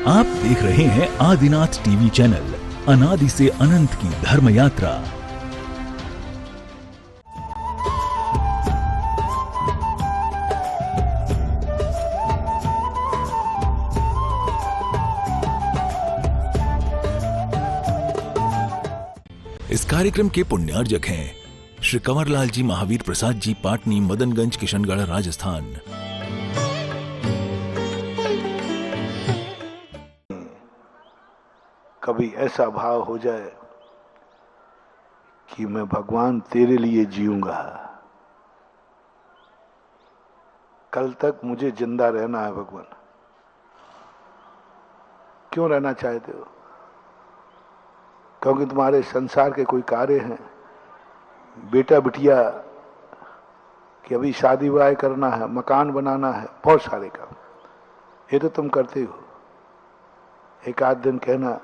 आप देख रहे हैं आदिनाथ टीवी चैनल, अनादि से अनंत की धर्म यात्रा। इस कार्यक्रम के पुण्यार्जक हैं श्री कंवरलाल जी महावीर प्रसाद जी, पाटनी, मदनगंज, किशनगढ़, राजस्थान। कभी ऐसा भाव हो जाए कि मैं भगवान तेरे लिए जीऊंगा, कल तक मुझे जिंदा रहना है। भगवान क्यों रहना चाहते हो? क्योंकि तुम्हारे संसार के कोई कार्य हैं, बेटा बिटिया कि अभी शादी विवाह करना है, मकान बनाना है, बहुत सारे काम, ये तो तुम करते हो। एक आध दिन कहना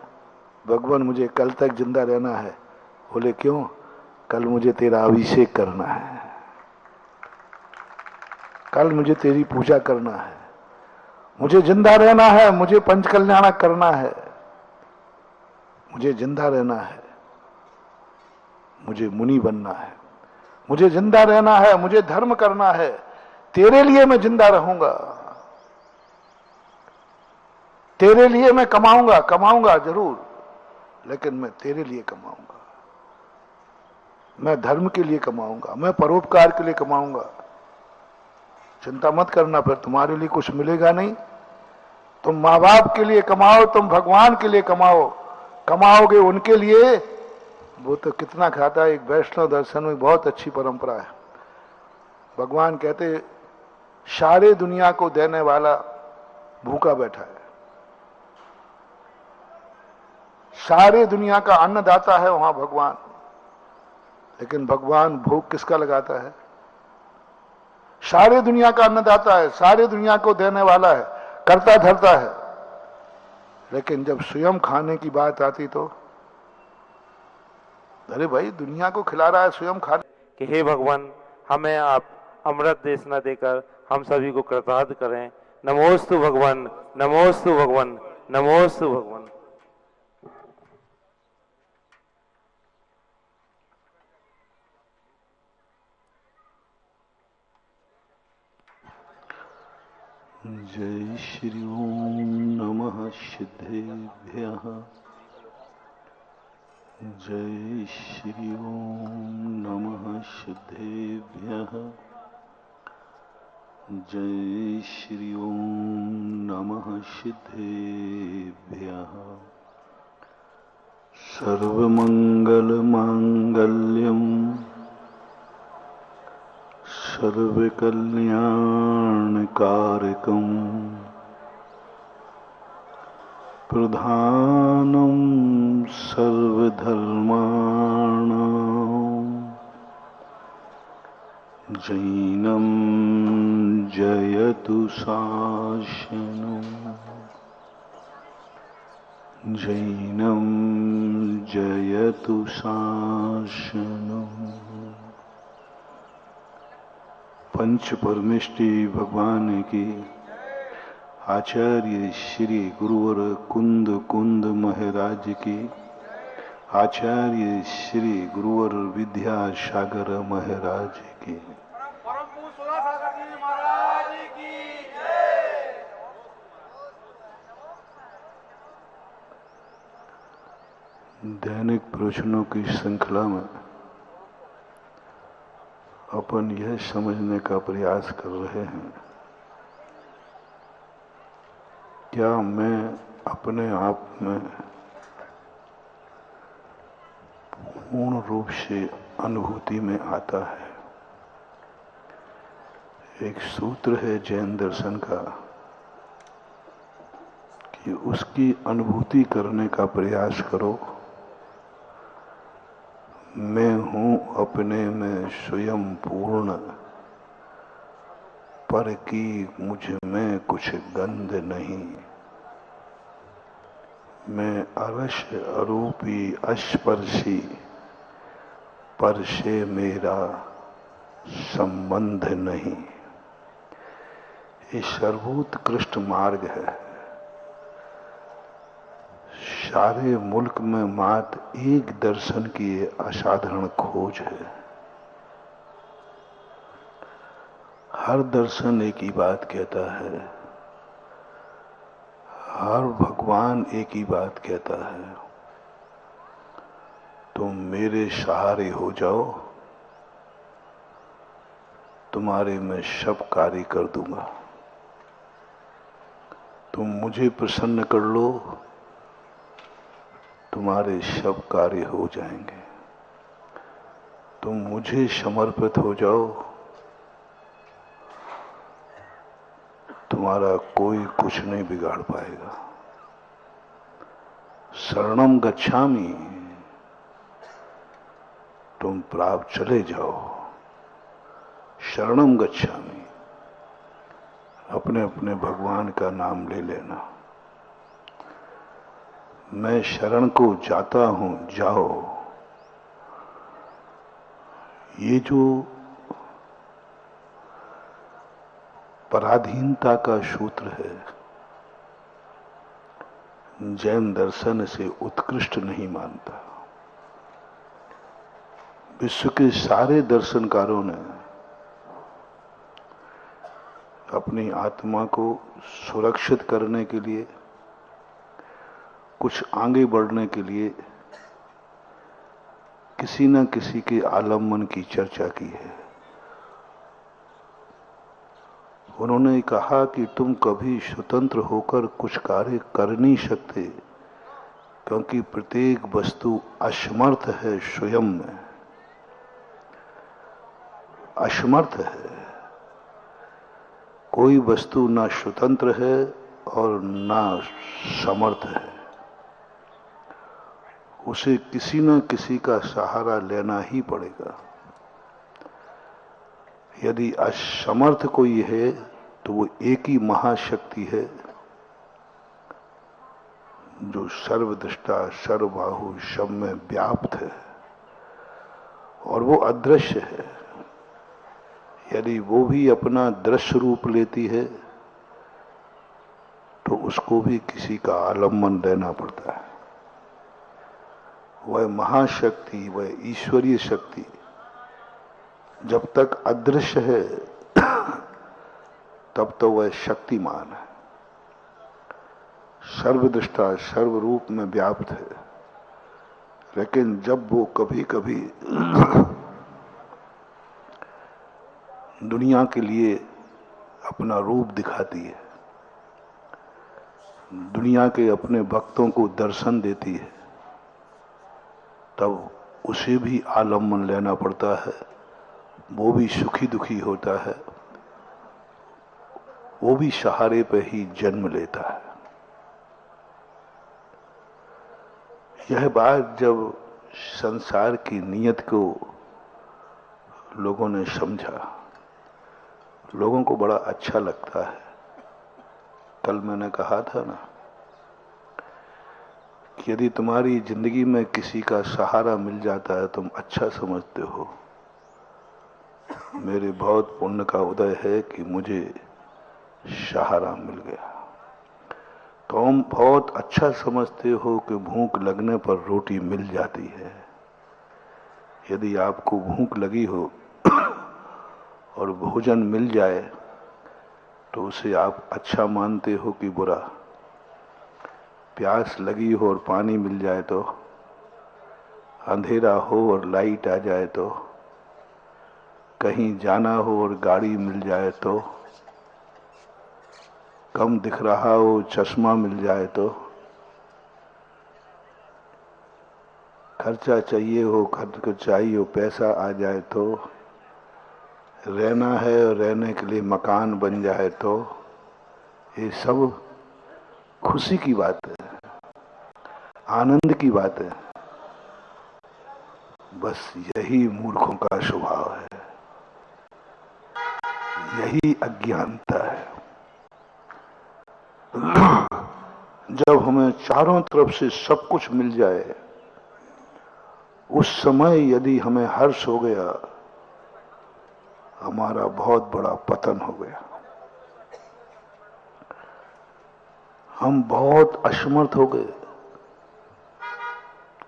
भगवान मुझे कल तक जिंदा रहना है। बोले क्यों? कल मुझे तेरा अभिषेक करना है, कल मुझे तेरी पूजा करना है, मुझे जिंदा रहना है, मुझे पंचकल्याण करना है, मुझे जिंदा रहना है, मुझे मुनि बनना है, मुझे जिंदा रहना है, मुझे धर्म करना है। तेरे लिए मैं जिंदा रहूंगा, तेरे लिए मैं कमाऊंगा जरूर, लेकिन मैं तेरे लिए कमाऊंगा, मैं धर्म के लिए कमाऊंगा, मैं परोपकार के लिए कमाऊंगा। चिंता मत करना, फिर तुम्हारे लिए कुछ मिलेगा नहीं। तुम माँ बाप के लिए कमाओ, तुम भगवान के लिए कमाओगे उनके लिए। वो तो कितना खाता है। एक वैष्णव दर्शन में बहुत अच्छी परंपरा है। भगवान कहते सारे दुनिया को देने वाला भूखा बैठा है, सारे दुनिया का अन्नदाता है वहां भगवान। लेकिन भगवान भोग किसका लगाता है? सारे दुनिया का अन्नदाता है, सारे दुनिया को देने वाला है, करता धरता है, लेकिन जब स्वयं खाने की बात आती तो अरे भाई दुनिया को खिला रहा है, स्वयं खा। कि हे भगवान, हमें आप अमृत देश न देकर हम सभी को कृतार्थ करें। नमोस्तु भगवान, नमोस्तु भगवान, नमोस्तु भगवान। जय श्री ओम नमः सिद्धेभ्यः। जय श्री ओम नमः सिद्धेभ्यः। जय श्री ओम नमः सिद्धेभ्यः। सर्वमंगल मांगल्यम सर्वकल्याणकारकं प्रधानं सर्वधर्माणां जैनं जयतु शासनं। जैनं जयतु शासनं। पंच परमेष्टि भगवान की आचार्य श्री गुरुवर कुंद महाराज की, आचार्य श्री गुरुवर विद्यासागर महाराज की। दैनिक प्रवचनों की श्रृंखला में अपन यह समझने का प्रयास कर रहे हैं, क्या मैं अपने आप में पूर्ण रूप से अनुभूति में आता है। एक सूत्र है जैन दर्शन का कि उसकी अनुभूति करने का प्रयास करो। मैं हूं अपने में स्वयं पूर्ण, पर की मुझ में कुछ गंध नहीं। मैं अरस अरूपी अस्पर्शी, पर से मेरा संबंध नहीं। ये सर्वोत्कृष्ट मार्ग है। सारे मुल्क में मात्र एक दर्शन की असाधारण खोज है। हर दर्शन एक ही बात कहता है, हर भगवान एक ही बात कहता है, तुम मेरे सहारे हो जाओ, तुम्हारे मैं सब कार्य कर दूंगा। तुम मुझे प्रसन्न कर लो, तुम्हारे सब कार्य हो जाएंगे। तुम मुझे समर्पित हो जाओ, तुम्हारा कोई कुछ नहीं बिगाड़ पाएगा। शरणम गच्छामि, तुम प्राप्त चले जाओ। शरणम गच्छामि, अपने अपने भगवान का नाम ले लेना। मैं शरण को जाता हूं, जाओ। ये जो पराधीनता का सूत्र है, जैन दर्शन से उत्कृष्ट नहीं मानता। विश्व के सारे दर्शनकारों ने अपनी आत्मा को सुरक्षित करने के लिए, कुछ आगे बढ़ने के लिए किसी न किसी के आलम्बन की चर्चा की है। उन्होंने कहा कि तुम कभी स्वतंत्र होकर कुछ कार्य कर नहीं सकते, क्योंकि प्रत्येक वस्तु असमर्थ है, स्वयं में असमर्थ है। कोई वस्तु ना स्वतंत्र है और ना समर्थ है, उसे किसी न किसी का सहारा लेना ही पड़ेगा। यदि असमर्थ कोई है तो वो एक ही महाशक्ति है जो सर्वदृष्टा सर्वबाहु सब में व्याप्त है, और वो अदृश्य है। यदि वो भी अपना दृश्य रूप लेती है तो उसको भी किसी का आलम्बन लेना पड़ता है। वह महाशक्ति, वह ईश्वरीय शक्ति जब तक अदृश्य है तब तो वह शक्तिमान है, सर्वदृष्टा सर्वरूप में व्याप्त है। लेकिन जब वो कभी कभी दुनिया के लिए अपना रूप दिखाती है, दुनिया के अपने भक्तों को दर्शन देती है, तब उसे भी आलम्बन लेना पड़ता है। वो भी सुखी दुखी होता है, वो भी सहारे पे ही जन्म लेता है। यह बात जब संसार की नियत को लोगों ने समझा, लोगों को बड़ा अच्छा लगता है। कल मैंने कहा था ना कि यदि तुम्हारी जिंदगी में किसी का सहारा मिल जाता है, तुम अच्छा समझते हो, मेरे बहुत पुण्य का उदय है कि मुझे सहारा मिल गया। तुम बहुत अच्छा समझते हो कि भूख लगने पर रोटी मिल जाती है। यदि आपको भूख लगी हो और भोजन मिल जाए तो उसे आप अच्छा मानते हो कि बुरा? प्यास लगी हो और पानी मिल जाए तो, अंधेरा हो और लाइट आ जाए तो, कहीं जाना हो और गाड़ी मिल जाए तो, कम दिख रहा हो चश्मा मिल जाए तो, खर्चा चाहिए हो, खर्च चाहिए हो पैसा आ जाए तो, रहना है और रहने के लिए मकान बन जाए तो, ये सब खुशी की बात है, आनंद की बात है। बस यही मूर्खों का स्वभाव है, यही अज्ञानता है। जब हमें चारों तरफ से सब कुछ मिल जाए, उस समय यदि हमें हर्ष हो गया, हमारा बहुत बड़ा पतन हो गया। हम बहुत असमर्थ हो गए,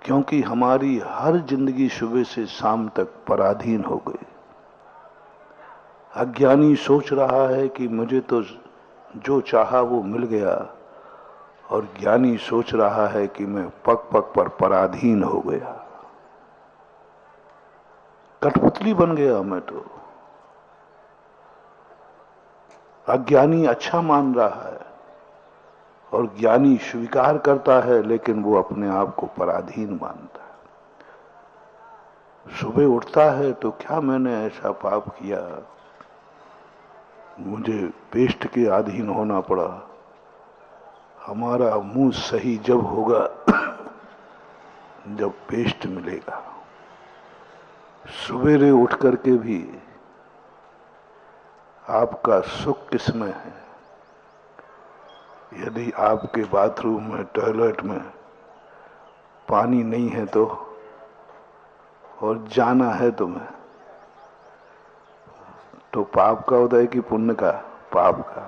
क्योंकि हमारी हर जिंदगी सुबह से शाम तक पराधीन हो गई। अज्ञानी सोच रहा है कि मुझे तो जो चाहा वो मिल गया, और ज्ञानी सोच रहा है कि मैं पग पग पर पराधीन हो गया, कठपुतली बन गया मैं तो। अज्ञानी अच्छा मान रहा है और ज्ञानी स्वीकार करता है, लेकिन वो अपने आप को पराधीन मानता है। सुबह उठता है तो क्या मैंने ऐसा पाप किया, मुझे पेस्ट के अधीन होना पड़ा। हमारा मुंह सही जब होगा जब पेस्ट मिलेगा। सवेरे उठ करके भी आपका सुख किसमें है? यदि आपके बाथरूम में, टॉयलेट में पानी नहीं है तो, और जाना है तुम्हें, तो पाप का होता है कि पुण्य का? पाप का।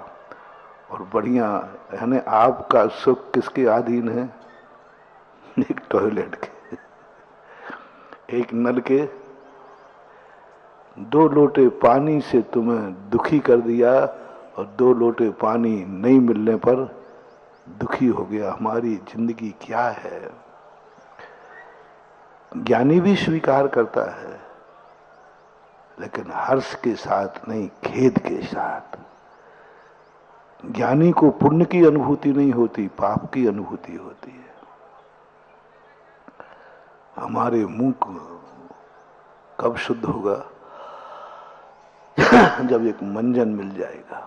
और बढ़िया, यानी आपका सुख किसके अधीन है? एक टॉयलेट के, एक नल के 2 लोटे पानी से तुम्हें दुखी कर दिया, और 2 लोटे पानी नहीं मिलने पर दुखी हो गया। हमारी जिंदगी क्या है? ज्ञानी भी स्वीकार करता है, लेकिन हर्ष के साथ नहीं, खेद के साथ। ज्ञानी को पुण्य की अनुभूति नहीं होती, पाप की अनुभूति होती है। हमारे मुंह को कब शुद्ध होगा? जब एक मंजन मिल जाएगा।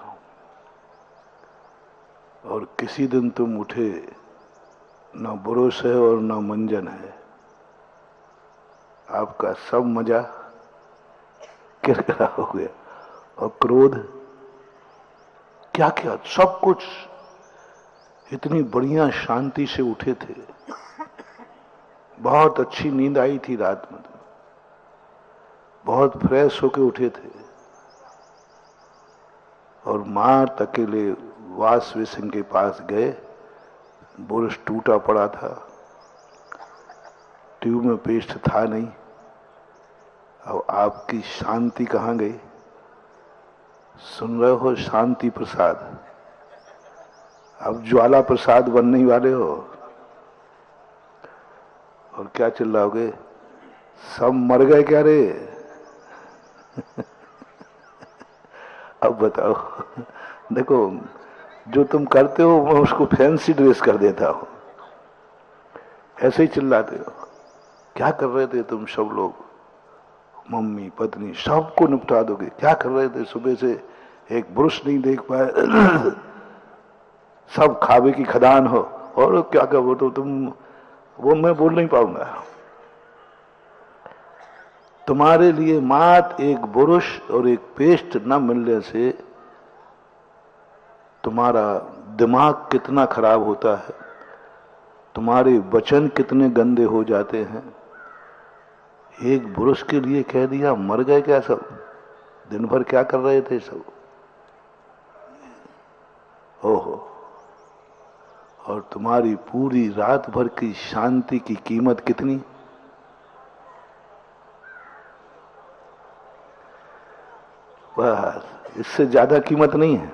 और किसी दिन तुम उठे, ना बुरोस है और ना मंजन है, आपका सब मजा किरकिरा हो गया। और क्रोध, क्या क्या सब कुछ, इतनी बढ़िया शांति से उठे थे, बहुत अच्छी नींद आई थी रात में, बहुत फ्रेश होके उठे थे, और मां अकेले वाश बेसिन के पास गए, बुरश टूटा पड़ा था, ट्यूब में पेस्ट था नहीं। अब आपकी शांति कहां गई? सुन रहे हो? शांति प्रसाद। अब ज्वाला प्रसाद बनने वाले हो। और क्या चिल्लाओगे? सब मर गए क्या रे? अब बताओ। देखो, जो तुम करते हो मैं उसको फैंसी ड्रेस कर देता हूं। ऐसे ही चिल्लाते हो। क्या कर रहे थे तुम सब लोग? मम्मी, पत्नी, सबको निपटा दोगे। क्या कर रहे थे? सुबह से एक ब्रुश नहीं देख पाए। सब खावे की खदान हो। और क्या कर, वो तो तुम, वो मैं बोल नहीं पाऊंगा। तुम्हारे लिए मात्र एक बुरुश और एक पेस्ट न मिलने से तुम्हारा दिमाग कितना खराब होता है, तुम्हारे वचन कितने गंदे हो जाते हैं। एक बुरुश के लिए कह दिया, मर गए क्या सब? दिन भर क्या कर रहे थे सब? ओहो। और तुम्हारी पूरी रात भर की शांति की कीमत कितनी? बस, इससे ज्यादा कीमत नहीं है।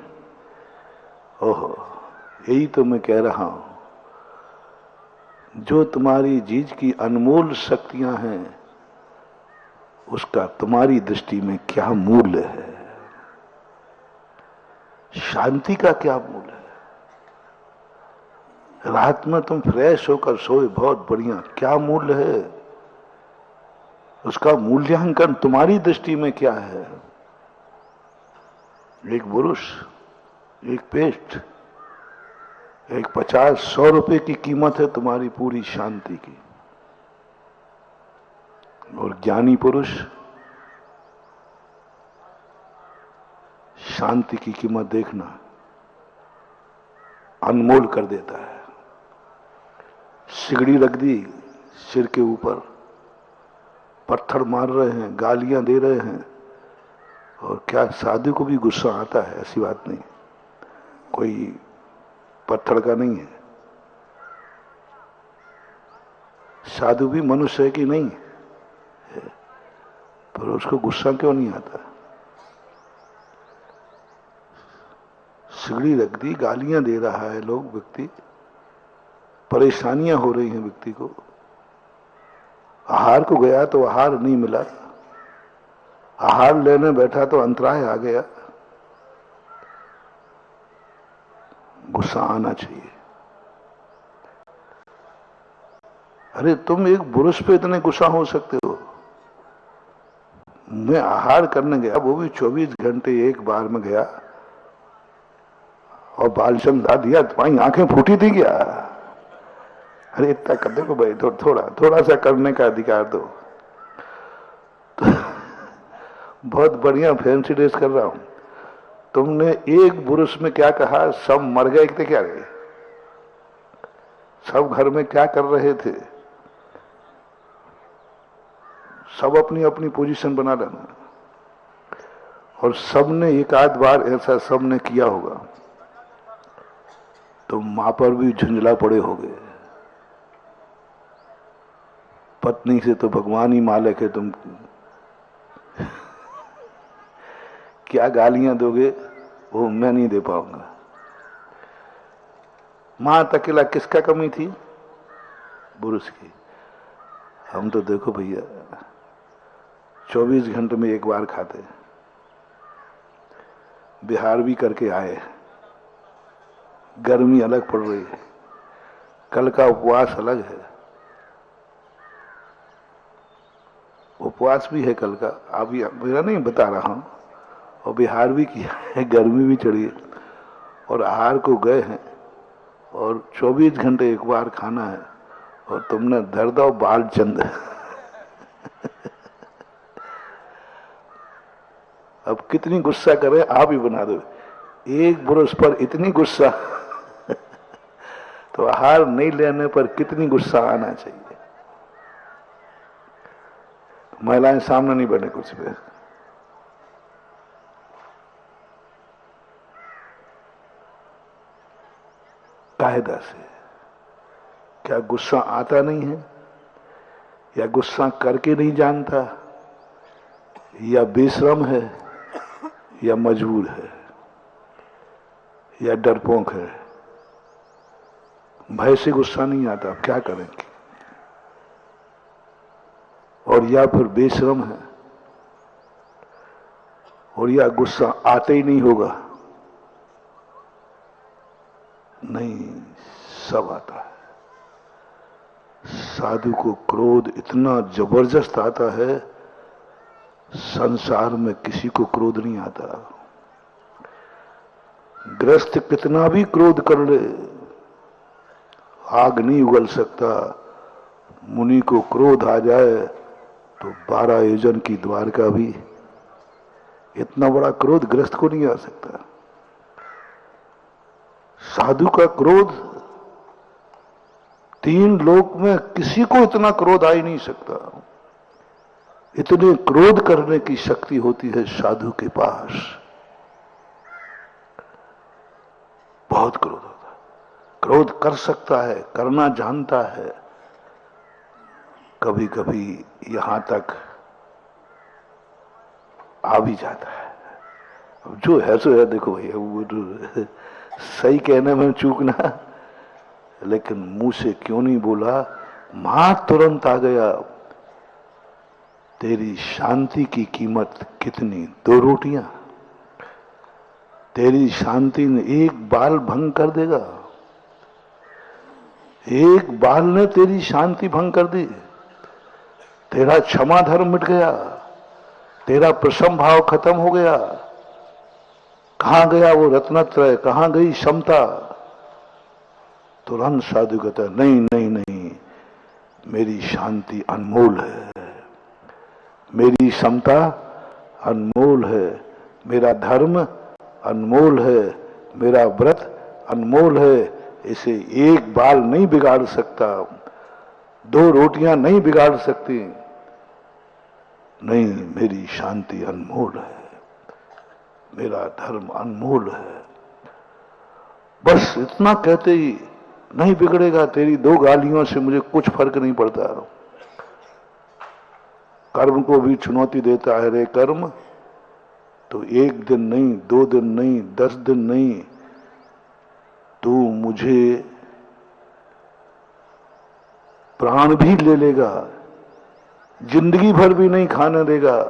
ओहो, यही तो मैं कह रहा हूं। जो तुम्हारी जीज की अनमोल शक्तियां हैं, उसका तुम्हारी दृष्टि में क्या मूल्य है? शांति का क्या मूल्य है? रात में तुम फ्रेश होकर सोए, बहुत बढ़िया, क्या मूल्य है? उसका मूल्यांकन तुम्हारी दृष्टि में क्या है? एक बुरुश, एक पेस्ट, एक 50-100 रुपए की कीमत है तुम्हारी पूरी शांति की। और ज्ञानी पुरुष शांति की कीमत देखना अनमोल कर देता है। सिगड़ी रख दी सिर के ऊपर, पत्थर मार रहे हैं, गालियां दे रहे हैं, और क्या साधु को भी गुस्सा आता है? ऐसी बात नहीं, कोई पत्थर का नहीं है। साधु भी मनुष्य है कि नहीं है, पर उसको गुस्सा क्यों नहीं आता? सिगड़ी रख दी, गालियां दे रहा है लोग, व्यक्ति परेशानियां हो रही हैं व्यक्ति को। आहार को गया तो आहार नहीं मिला, आहार लेने बैठा तो अंतराय आ गया। गुस्सा आना चाहिए। अरे तुम एक पुरुष पे इतने गुस्सा हो सकते हो? मैं आहार करने गया, वो भी 24 घंटे एक बार में गया, और बालचंद ला दिया, तुम्हारी आंखें फूटी थी क्या? अरे इतना कर दो भाई, थोड़ा सा करने का अधिकार दो। तो बहुत बढ़िया फैंसी ड्रेस कर रहा हूं। तुमने एक पुरुष में क्या कहा? सब मर गए थे क्या? गए सब घर में क्या कर रहे थे? सब अपनी अपनी पोजीशन बना लेना, और सबने एक आध बार ऐसा सबने किया होगा, तो मां पर भी झुंझला पड़े होगे। पत्नी से तो भगवान ही मालिक है, तुम क्या गालियां दोगे वो मैं नहीं दे पाऊंगा। मां तकेला किसका कमी थी? पुरुष की। हम तो देखो भैया 24 घंटे में एक बार खाते, बिहार भी करके आए, गर्मी अलग पड़ रही है, कल का उपवास अलग है, उपवास भी है कल का, अभी मेरा नहीं बता रहा हूं, और बिहार भी किया है, गर्मी भी चढ़ी है, और आहार को गए हैं, और 24 घंटे एक बार खाना है, और तुमने धर दो बाल चंद। अब कितनी गुस्सा करे, आप ही बना दो। एक पुरुष पर इतनी गुस्सा तो आहार नहीं लेने पर कितनी गुस्सा आना चाहिए। महिलाएं सामने नहीं बने कुछ पे। कायदा से। क्या गुस्सा आता नहीं है, या गुस्सा करके नहीं जानता, या बेशरम है, या मजबूर है, या डरपोक है? भय से गुस्सा नहीं आता, अब क्या करेंगे? और या फिर बेशरम है, और या गुस्सा आते ही नहीं होगा? नहीं, सब आता है। साधु को क्रोध इतना जबरदस्त आता है, संसार में किसी को क्रोध नहीं आता। गृहस्थ कितना भी क्रोध कर ले, आग नहीं उगल सकता। मुनि को क्रोध आ जाए तो 12 योजन की द्वारका भी, इतना बड़ा क्रोध गृहस्थ को नहीं आ सकता। साधु का क्रोध 3 लोक में किसी को इतना क्रोध आ ही नहीं सकता। इतने क्रोध करने की शक्ति होती है साधु के पास। बहुत क्रोध होता है, क्रोध कर सकता है, करना जानता है। कभी कभी यहां तक आ भी जाता है। अब जो है सो है, देखो भैया, वो सही कहने में चूकना, लेकिन मुंह से क्यों नहीं बोला? मां तुरंत आ गया। तेरी शांति की कीमत कितनी? 2 रोटियां। तेरी शांति ने एक बाल भंग कर देगा। एक बाल ने तेरी शांति भंग कर दी। तेरा क्षमा धर्म मिट गया, तेरा प्रशम भाव खत्म हो गया। कहां गया वो रत्नत्रय? कहां गई क्षमता? तुरंत साधु कहता, नहीं नहीं नहीं, मेरी शांति अनमोल है, मेरी क्षमता अनमोल है, मेरा धर्म अनमोल है, मेरा व्रत अनमोल है। इसे एक बाल नहीं बिगाड़ सकता, 2 रोटियां नहीं बिगाड़ सकती। नहीं, मेरी शांति अनमोल है, मेरा धर्म अनमोल है। बस इतना कहते ही, नहीं बिगड़ेगा, तेरी 2 गालियों से मुझे कुछ फर्क नहीं पड़ता। कर्म को भी चुनौती देता है, रे कर्म, तो 1 दिन नहीं, 2 दिन नहीं, 10 दिन नहीं, तू मुझे प्राण भी ले लेगा, जिंदगी भर भी नहीं खाने देगा,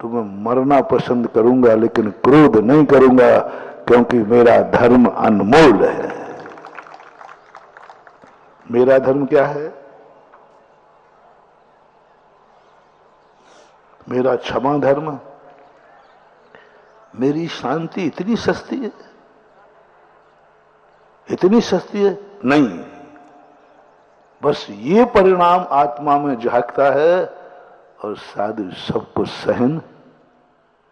तो मैं मरना पसंद करूंगा, लेकिन क्रोध नहीं करूंगा, क्योंकि मेरा धर्म अनमोल है। मेरा धर्म क्या है? मेरा क्षमा धर्म। मेरी शांति इतनी सस्ती है, इतनी सस्ती है नहीं, बस ये परिणाम आत्मा में झांकता है और साधु सबको सहन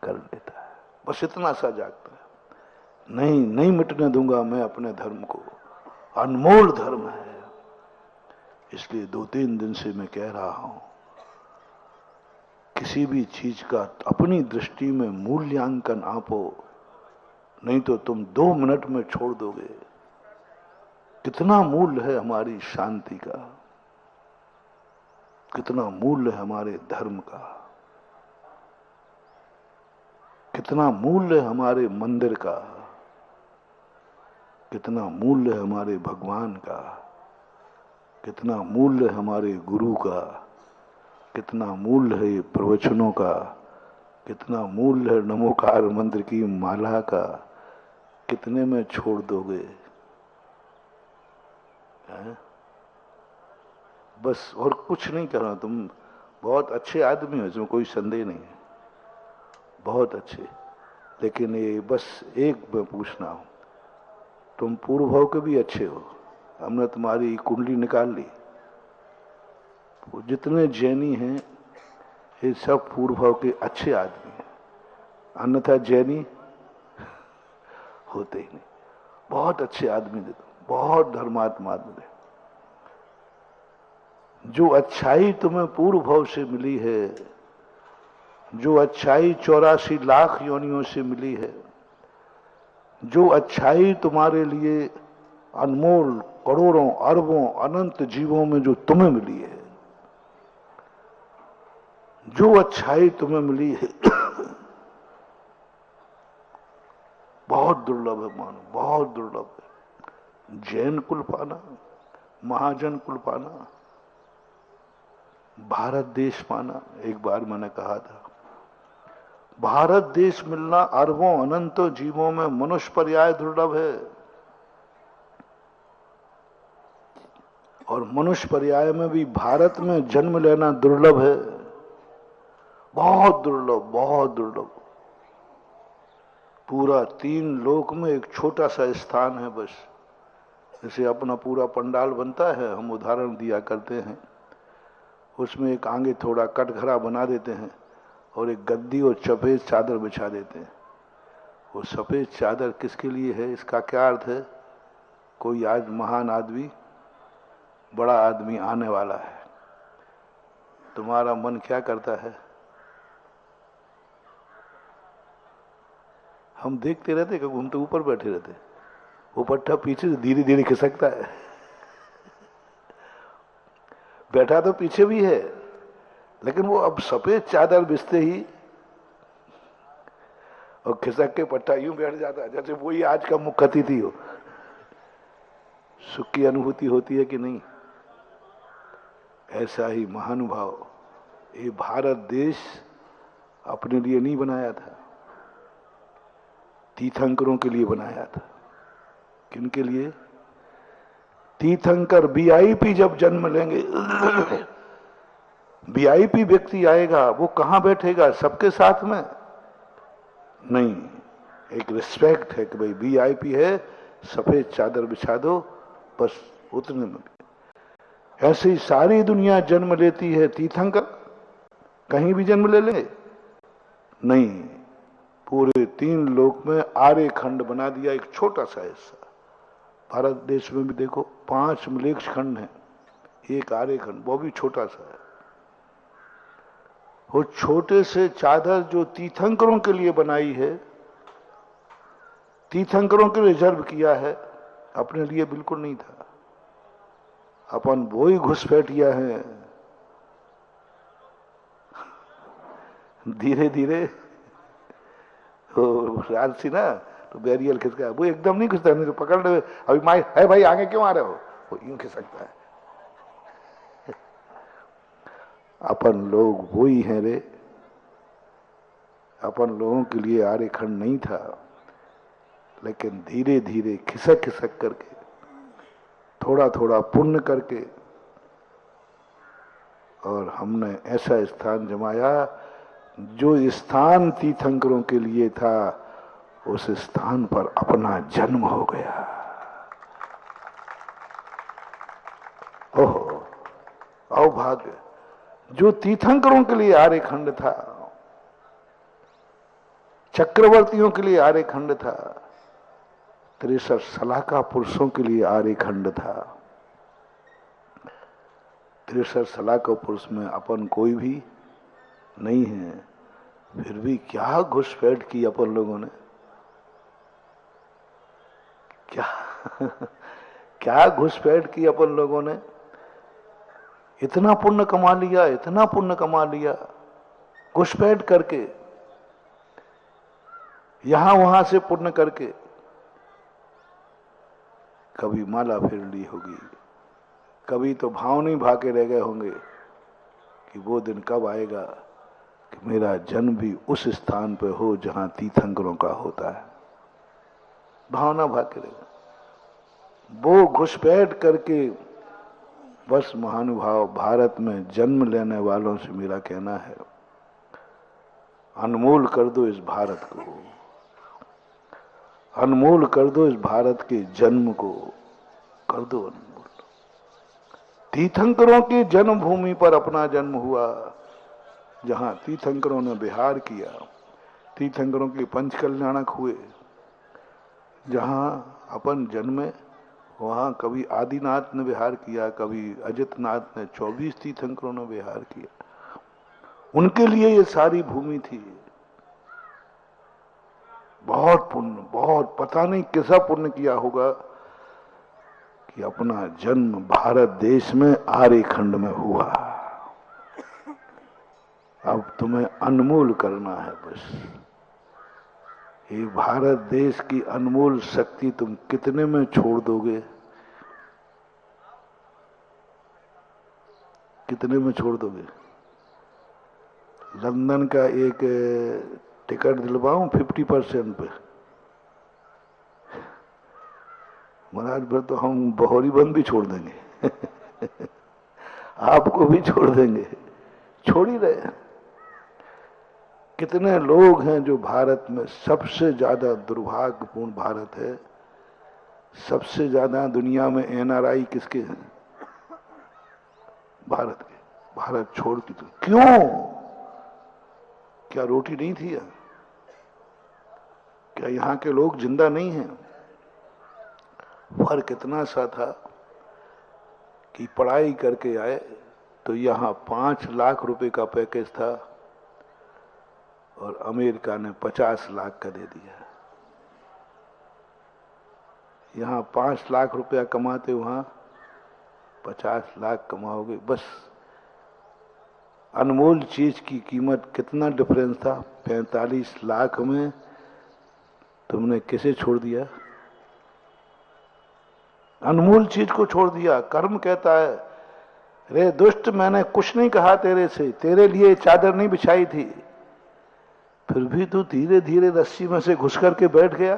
कर लेता है, बस इतना सा जागता है। नहीं, नहीं मिटने दूंगा मैं अपने धर्म को, अनमोल धर्म है। इसलिए 2-3 दिन से मैं कह रहा हूं, किसी भी चीज का अपनी दृष्टि में मूल्यांकन आपो, नहीं तो तुम 2 मिनट में छोड़ दोगे। कितना मूल्य है हमारी शांति का, कितना मूल्य है हमारे धर्म का, कितना मूल्य है हमारे मंदिर का, कितना मूल्य है हमारे भगवान का, कितना मूल्य है हमारे गुरु का, कितना मूल्य है ये प्रवचनों का, कितना मूल्य है नमोकार मंत्र की माला का। कितने में छोड़ दोगे? बस और कुछ नहीं कर रहा। तुम बहुत अच्छे आदमी हो, इसमें कोई संदेह नहीं है, बहुत अच्छे, लेकिन ये बस एक मैं पूछना हूं, तुम पूर्व भाव के भी अच्छे हो। हमने तुम्हारी कुंडली निकाल ली, जितने जैनी हैं ये सब पूर्व भाव के अच्छे आदमी हैं, अन्यथा जैनी होते ही नहीं। बहुत अच्छे आदमी दे, बहुत धर्मात्मा आदमी दे। जो अच्छाई तुम्हें पूर्व भाव से मिली है, जो अच्छाई 84 लाख योनियों से मिली है, जो अच्छाई तुम्हारे लिए अनमोल करोड़ों अरबों अनंत जीवों में जो तुम्हें मिली है, जो अच्छाई तुम्हें मिली है बहुत दुर्लभ है मानो, बहुत दुर्लभ है। जैन कुल पाना, महाजन कुल पाना, भारत देश पाना। एक बार मैंने कहा था, भारत देश मिलना अरबों अनंतों जीवों में मनुष्य पर्याय दुर्लभ है, और मनुष्य पर्याय में भी भारत में जन्म लेना दुर्लभ है, बहुत दुर्लभ, बहुत दुर्लभ। पूरा 3 लोक में एक छोटा सा स्थान है बस। जैसे अपना पूरा पंडाल बनता है, हम उदाहरण दिया करते हैं, उसमें एक आगे थोड़ा कटघरा बना देते हैं और एक गद्दी और सफेद चादर बिछा देते हैं। वो सफेद चादर किसके लिए है? इसका क्या अर्थ है? कोई आज महान आदमी, बड़ा आदमी आने वाला है, तुम्हारा मन क्या करता है? हम देखते रहते कि हम तो ऊपर बैठे रहते, वो पट्टा पीछे से धीरे धीरे खिसकता है। बैठा तो पीछे भी है, लेकिन वो अब सफेद चादर बिछते ही और खिसक के पट्टा यूं बैठ जाता है, जैसे वही आज का मुख्य अतिथि हो। सुख की अनुभूति होती है कि नहीं? ऐसा ही महानुभाव ये भारत देश अपने लिए नहीं बनाया था, तीर्थंकरों के लिए बनाया था। किनके लिए? तीर्थंकर वीआईपी जब जन्म लेंगे, वीआईपी व्यक्ति आएगा, वो कहां बैठेगा? सबके साथ में नहीं। एक रिस्पेक्ट है कि भाई वीआईपी है, सफेद चादर बिछा दो, बस उतने में। ऐसे ही सारी दुनिया जन्म लेती है, तीर्थंकर कहीं भी जन्म ले ले नहीं, पूरे 3 लोक में आर्य खंड बना दिया, एक छोटा सा हिस्सा। भारत देश में भी देखो 5 मलेच्छ खंड हैं, एक आर्य खंड, वो भी छोटा सा है। वो छोटे से चादर जो तीर्थंकरों के लिए बनाई है, तीर्थंकरों के लिए रिजर्व किया है, अपने लिए बिल्कुल नहीं था। अपन वो ही घुसपैठिया है धीरे धीरे राजसी ना तो बैरियल खिसका, वो एकदम नहीं खिसता, नहीं तो पकड़ ले, अभी माई है भाई आगे क्यों आ रहे हो, वो यूं खिसकता है। अपन लोग वो ही हैं रे, अपन लोगों के लिए आरेखंड नहीं था, लेकिन धीरे धीरे खिसक खिसक करके, थोड़ा थोड़ा पुण्य करके, और हमने ऐसा स्थान जमाया जो स्थान तीर्थंकरों के लिए था, उस स्थान पर अपना जन्म हो गया। ओहो अभाग्य, जो तीर्थंकरों के लिए आर्यखंड था, चक्रवर्तियों के लिए आर्यखंड था, 63 सलाका पुरुषों के लिए आर्यखंड था। 63 सलाका पुरुष में अपन कोई भी नहीं है, फिर भी क्या घुसपैठ की अपन लोगों ने, क्या क्या घुसपैठ की अपन लोगों ने। इतना पुण्य कमा लिया, इतना पुण्य कमा लिया घुसपैठ करके, यहां वहां से पुण्य करके। कभी माला फेर ली होगी, कभी तो भाव नहीं भाके रह गए होंगे कि वो दिन कब आएगा कि मेरा जन्म भी उस स्थान पे हो जहां तीर्थंकरों का होता है। भावना भाके रह गए, वो घुसपैठ करके। बस महानुभाव, भारत में जन्म लेने वालों से मेरा कहना है, अनमोल कर दो इस भारत को, अनमोल कर दो इस भारत के जन्म को, कर दो अनमोल। तीर्थंकरों की जन्मभूमि पर अपना जन्म हुआ, जहां तीर्थंकरों ने विहार किया, तीर्थंकरों के पंच कल्याणक हुए, जहां अपन जन्मे, वहां कभी आदिनाथ ने विहार किया, कभी अजितनाथ ने, 24 तीर्थंकरों ने विहार किया। उनके लिए ये सारी भूमि थी। बहुत पुण्य, बहुत, पता नहीं कैसा पुण्य किया होगा कि अपना जन्म भारत देश में आर्यखंड में हुआ। अब तुम्हें अनमोल करना है बस। ये भारत देश की अनमोल शक्ति तुम कितने में छोड़ दोगे, कितने में छोड़ दोगे। लंदन का एक टिकट दिलवाऊं 50% पे, महाराज भर तो हम बहोरी बंद भी छोड़ देंगे आपको भी छोड़ देंगे, छोड़ ही रहे। कितने लोग हैं जो भारत में, सबसे ज्यादा दुर्भाग्यपूर्ण भारत है, सबसे ज्यादा दुनिया में एनआरआई किसके हैं, भारत के। भारत छोड़ के, तो क्यों, क्या रोटी नहीं थी या? क्या यहां के लोग जिंदा नहीं हैं? फर्क इतना सा था कि पढ़ाई करके आए तो यहां 5 लाख रुपए का पैकेज था और अमेरिका ने 50 लाख का दे दिया। यहां 5 लाख रुपया कमाते, वहां 50 लाख कमाओगे। बस अनमोल चीज की कीमत कितना डिफरेंस था। 45 लाख में तुमने किसे छोड़ दिया? अनमोल चीज को छोड़ दिया। कर्म कहता है, रे दुष्ट, मैंने कुछ नहीं कहा तेरे से, तेरे लिए चादर नहीं बिछाई थी, फिर भी तू धीरे धीरे रस्सी में से घुस करके बैठ गया।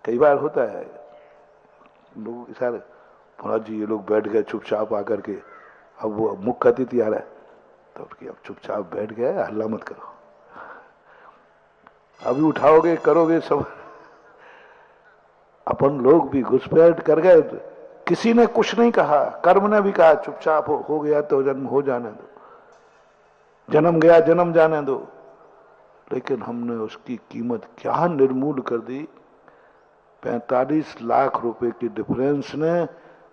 कई बार होता है, लोग इशारे, महाराज जी ये लोग बैठ गए चुपचाप आकर के, अब वो मुख्य अतिथि आ रहा है तो अब चुपचाप बैठ गए, हल्ला मत करो, अभी उठाओगे करोगे सब। अपन लोग भी घुसपैठ कर गए, किसी ने कुछ नहीं कहा, कर्म ने भी कहा चुपचाप हो गया तो जन्म हो जाने दो, जन्म गया जन्म जाने दो। लेकिन हमने उसकी कीमत क्या निर्मूल कर दी। 45 लाख रुपए की डिफरेंस ने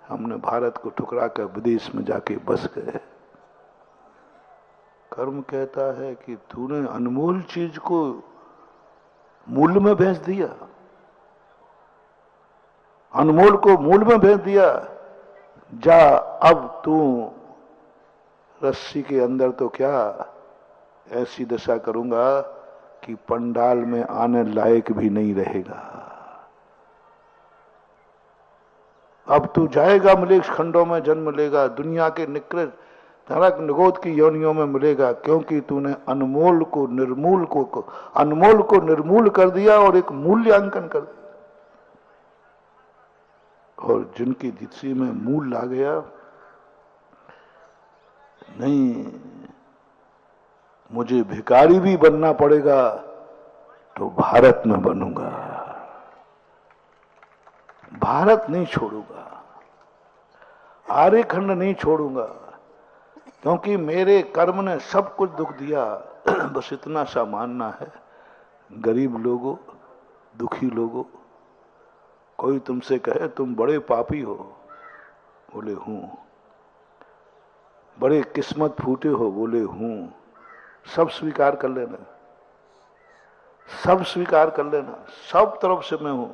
हमने भारत को ठुकरा कर विदेश में जाके बस गए। कर्म कहता है कि तूने अनमोल चीज को मूल्य में बेच दिया, अनमोल को मूल्य में बेच दिया। जा अब तू रस्सी के अंदर तो क्या, ऐसी दशा करूंगा कि पंडाल में आने लायक भी नहीं रहेगा। अब तू जाएगा मलेच्छ खंडों में जन्म लेगा, दुनिया के निकृष्ट नरक निगोद की योनियों में मिलेगा, क्योंकि तूने अनमोल को निर्मूल कर दिया और एक मूल्यांकन कर दिया। और जिनकी दृष्टि में मूल ला गया, नहीं मुझे भिखारी भी बनना पड़ेगा तो भारत में बनूंगा, भारत नहीं छोड़ूंगा, आर्यखंड नहीं छोड़ूंगा, क्योंकि मेरे कर्म ने सब कुछ दुख दिया। बस इतना सा मानना है, गरीब लोगों, दुखी लोगों, कोई तुमसे कहे तुम बड़े पापी हो, बोले हूं, बड़े किस्मत फूटे हो, बोले हूं, सब स्वीकार कर लेना, सब स्वीकार कर लेना, सब तरफ से मैं हूं,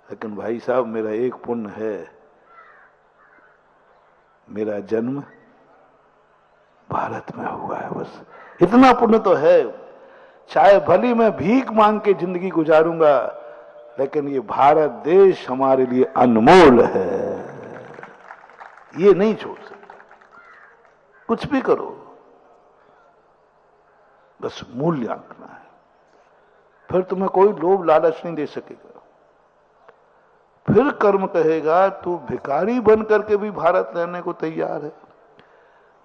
लेकिन भाई साहब मेरा एक पुण्य है, मेरा जन्म भारत में हुआ है, बस इतना पुण्य तो है। चाहे भली मैं भीख मांग के जिंदगी गुजारूंगा, लेकिन ये भारत देश हमारे लिए अनमोल है, ये नहीं छोड़ सकते। कुछ भी करो, बस मूल्य आंकना है, फिर तुम्हें कोई लोभ लालच नहीं दे सकेगा। फिर कर्म कहेगा तू भिखारी बन करके भी भारत रहने को तैयार है,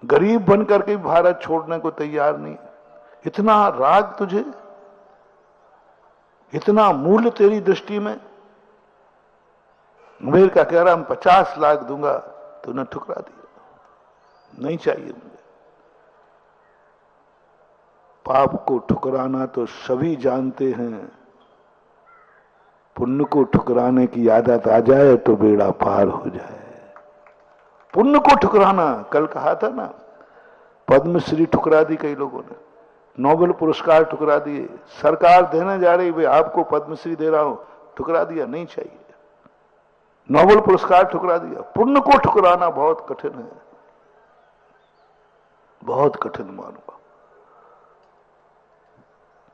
गरीब बन करके भी भारत छोड़ने को तैयार नहीं। इतना राग तुझे, इतना मूल्य तेरी दृष्टि में। अमेरिका कह रहा हम 50 लाख दूंगा, तूने ठुकरा दिया, नहीं चाहिए मुझे। पाप को ठुकराना तो सभी जानते हैं, पुण्य को ठुकराने की आदत आ जाए तो बेड़ा पार हो जाए। पुण्य को ठुकराना, कल कहा था ना, पद्मश्री ठुकरा दी कई लोगों ने, नोबेल पुरस्कार ठुकरा दिए, सरकार देने जा रही भाई आपको पद्मश्री दे रहा हूं, ठुकरा दिया, नहीं चाहिए, नोबेल पुरस्कार ठुकरा दिया। पुण्य को ठुकराना बहुत कठिन है, बहुत कठिन मानूंगा।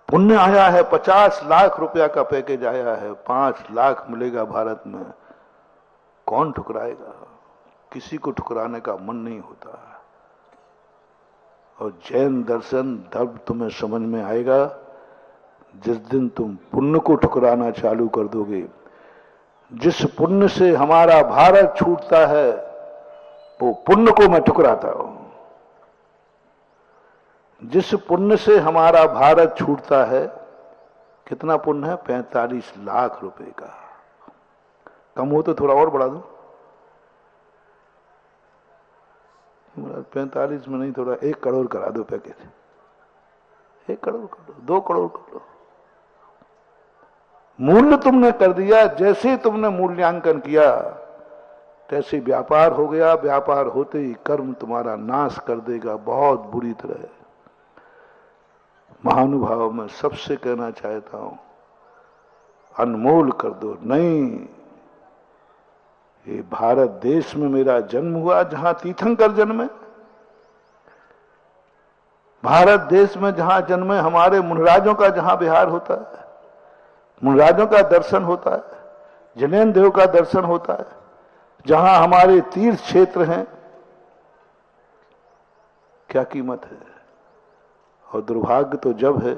पुण्य आया है, 50 लाख रुपया का पैकेज आया है, 5 लाख मिलेगा भारत में, कौन ठुकराएगा? किसी को ठुकराने का मन नहीं होता। और जैन दर्शन तब तुम्हें समझ में आएगा जिस दिन तुम पुण्य को ठुकराना चालू कर दोगे। जिस पुण्य से हमारा भारत छूटता है, वो पुण्य को मैं ठुकराता हूं। जिस पुण्य से हमारा भारत छूटता है, कितना पुण्य है? 45 लाख रुपए का। कम हो तो थोड़ा और बढ़ा दो, 45 में नहीं, थोड़ा 1 करोड़ करा दो पैकेज, 1 करोड़ कर लो, 2 करोड़ कर लो। मूल्य तुमने कर दिया, जैसे तुमने मूल्यांकन किया तैसे व्यापार हो गया। व्यापार होते ही कर्म तुम्हारा नाश कर देगा बहुत बुरी तरह। महानुभाव मैं सबसे कहना चाहता हूं, अनमोल कर दो। नहीं, ये भारत देश में मेरा जन्म हुआ, जहां तीर्थंकर जन्मे, भारत देश में जहां जन्मे, हमारे मुनिराजों का जहां विहार होता है, मुनिराजों का दर्शन होता है, जैन देव का दर्शन होता है, जहां हमारे तीर्थ क्षेत्र हैं, क्या कीमत है। और दुर्भाग्य तो जब है,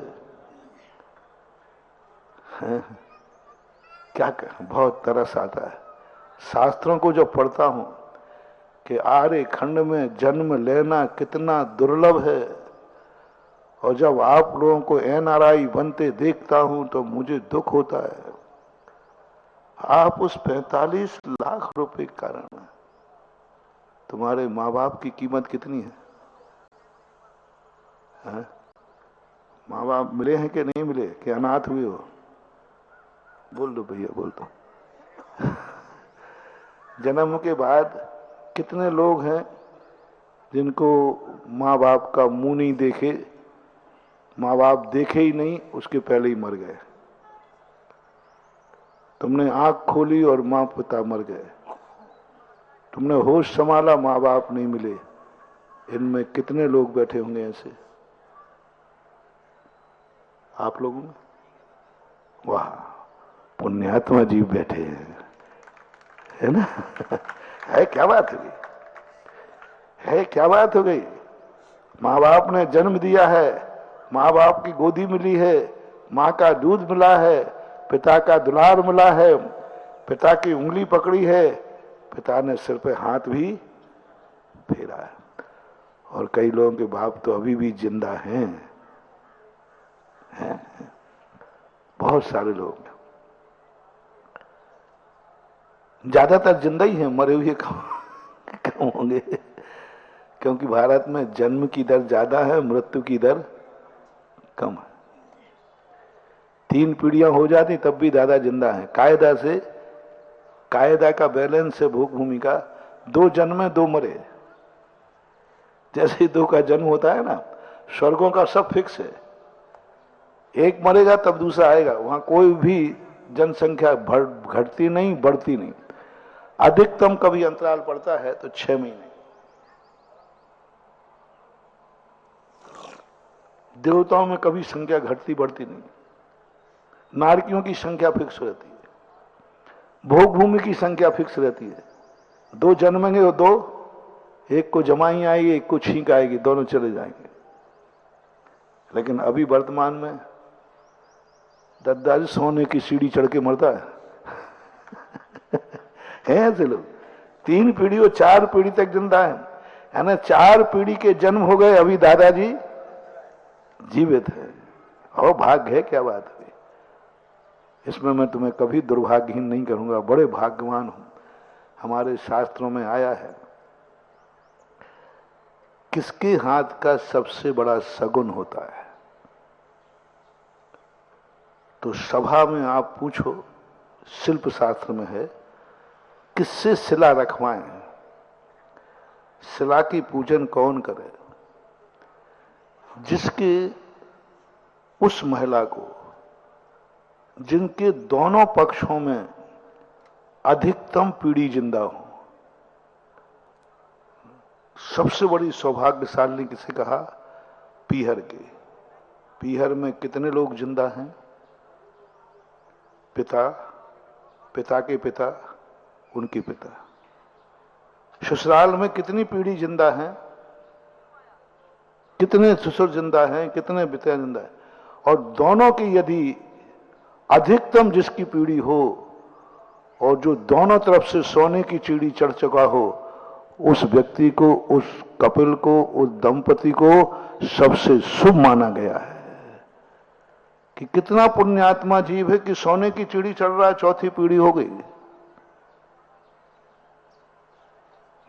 क्या कहें, बहुत तरस आता है। शास्त्रों को जब पढ़ता हूं कि आर्य खंड में जन्म लेना कितना दुर्लभ है, और जब आप लोगों को एनआरआई बनते देखता हूं तो मुझे दुख होता है। आप उस 45 लाख रुपए के कारण, तुम्हारे माँ बाप की कीमत कितनी है? माँ बाप मिले हैं कि नहीं मिले, कि अनाथ हुए हो? बोल दो भैया, बोल दो। जन्म के बाद कितने लोग हैं जिनको माँ बाप का मुंह नहीं देखे, माँ बाप देखे ही नहीं, उसके पहले ही मर गए। तुमने आंख खोली और माँ पिता मर गए। तुमने होश संभाला, माँ बाप नहीं मिले, इनमें कितने लोग बैठे होंगे ऐसे आप लोगों में? वाह, पुण्यात्मा जीव बैठे हैं, है ना? है क्या बात हो गई, है क्या बात हो गई। माँ बाप ने जन्म दिया है, माँ बाप की गोदी मिली है, माँ का दूध मिला है, पिता का दुलार मिला है, पिता की उंगली पकड़ी है, पिता ने सिर पे हाथ भी फेरा है। और कई लोगों के बाप तो अभी भी जिंदा हैं, हैं? बहुत सारे लोग ज्यादातर जिंदा ही हैं, मरे हुए कम होंगे, क्योंकि भारत में जन्म की दर ज्यादा है, मृत्यु की दर कम है। 3 पीढ़ियां हो जाती तब भी दादा जिंदा हैं। कायदा का बैलेंस है भोग भूमि का, 2 जन्मे 2 मरे। जैसे ही 2 का जन्म होता है ना, स्वर्गों का सब फिक्स है, एक मरेगा तब दूसरा आएगा। वहां कोई भी जनसंख्या घटती नहीं, बढ़ती नहीं। अधिकतम कभी अंतराल पड़ता है तो 6 महीने। देवताओं में कभी संख्या घटती बढ़ती नहीं, नारकियों की संख्या फिक्स रहती है, भोग भूमि की संख्या फिक्स रहती है। 2 जन्मेंगे और 2, एक को जमाई आएगी, एक को छींक आएगी, दोनों चले जाएंगे। लेकिन अभी वर्तमान में दादाजी सोने की सीढ़ी चढ़ के मरता है ऐसे लोग 3 पीढ़ी और 4 पीढ़ी तक जिंदा है, यानी 4 पीढ़ी के जन्म हो गए, अभी दादाजी जीवित है। और भाग्य है, क्या बात है। इसमें मैं तुम्हें कभी दुर्भाग्यहीन नहीं करूंगा, बड़े भाग्यवान हूं। हमारे शास्त्रों में आया है, किसके हाथ का सबसे बड़ा सगुन होता है? तो सभा में आप पूछो, शिल्प शास्त्र में है, किससे शिला रखवाएं? शिला की पूजन कौन करे? जिसके उस महिला को जिनके दोनों पक्षों में अधिकतम पीढ़ी जिंदा हो। सबसे बड़ी सौभाग्यशाली किसे कहा? पीहर के। पीहर में कितने लोग जिंदा हैं? पिता, पिता के पिता, उनके पिता। ससुराल में कितनी पीढ़ी जिंदा हैं? कितने ससुर जिंदा हैं, कितने पिता जिंदा हैं? और दोनों की यदि अधिकतम जिसकी पीढ़ी हो और जो दोनों तरफ से सोने की चिड़ी चढ़ चुका हो, उस व्यक्ति को, उस कपिल को, उस दंपति को सबसे शुभ माना गया है। कि कितना पुण्यात्मा जीव है कि सोने की चिड़ी चढ़ रहा है, 4थी पीढ़ी हो गई।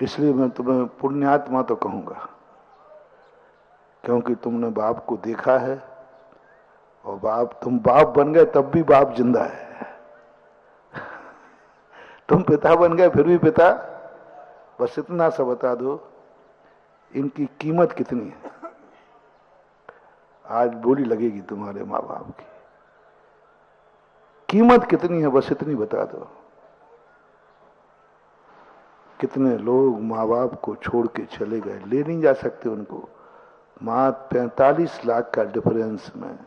इसलिए मैं तुम्हें पुण्यात्मा तो कहूंगा, क्योंकि तुमने बाप को देखा है, और तुम बाप बन गए तब भी बाप जिंदा है। तुम पिता बन गए फिर भी पिता। बस इतना सा बता दो, इनकी कीमत कितनी है। आज बोली लगेगी तुम्हारे माँ बाप की कीमत कितनी है, बस इतनी बता दो। कितने लोग माँ बाप को छोड़ के चले गए, ले नहीं जा सकते उनको। मां 45 लाख का डिफरेंस में।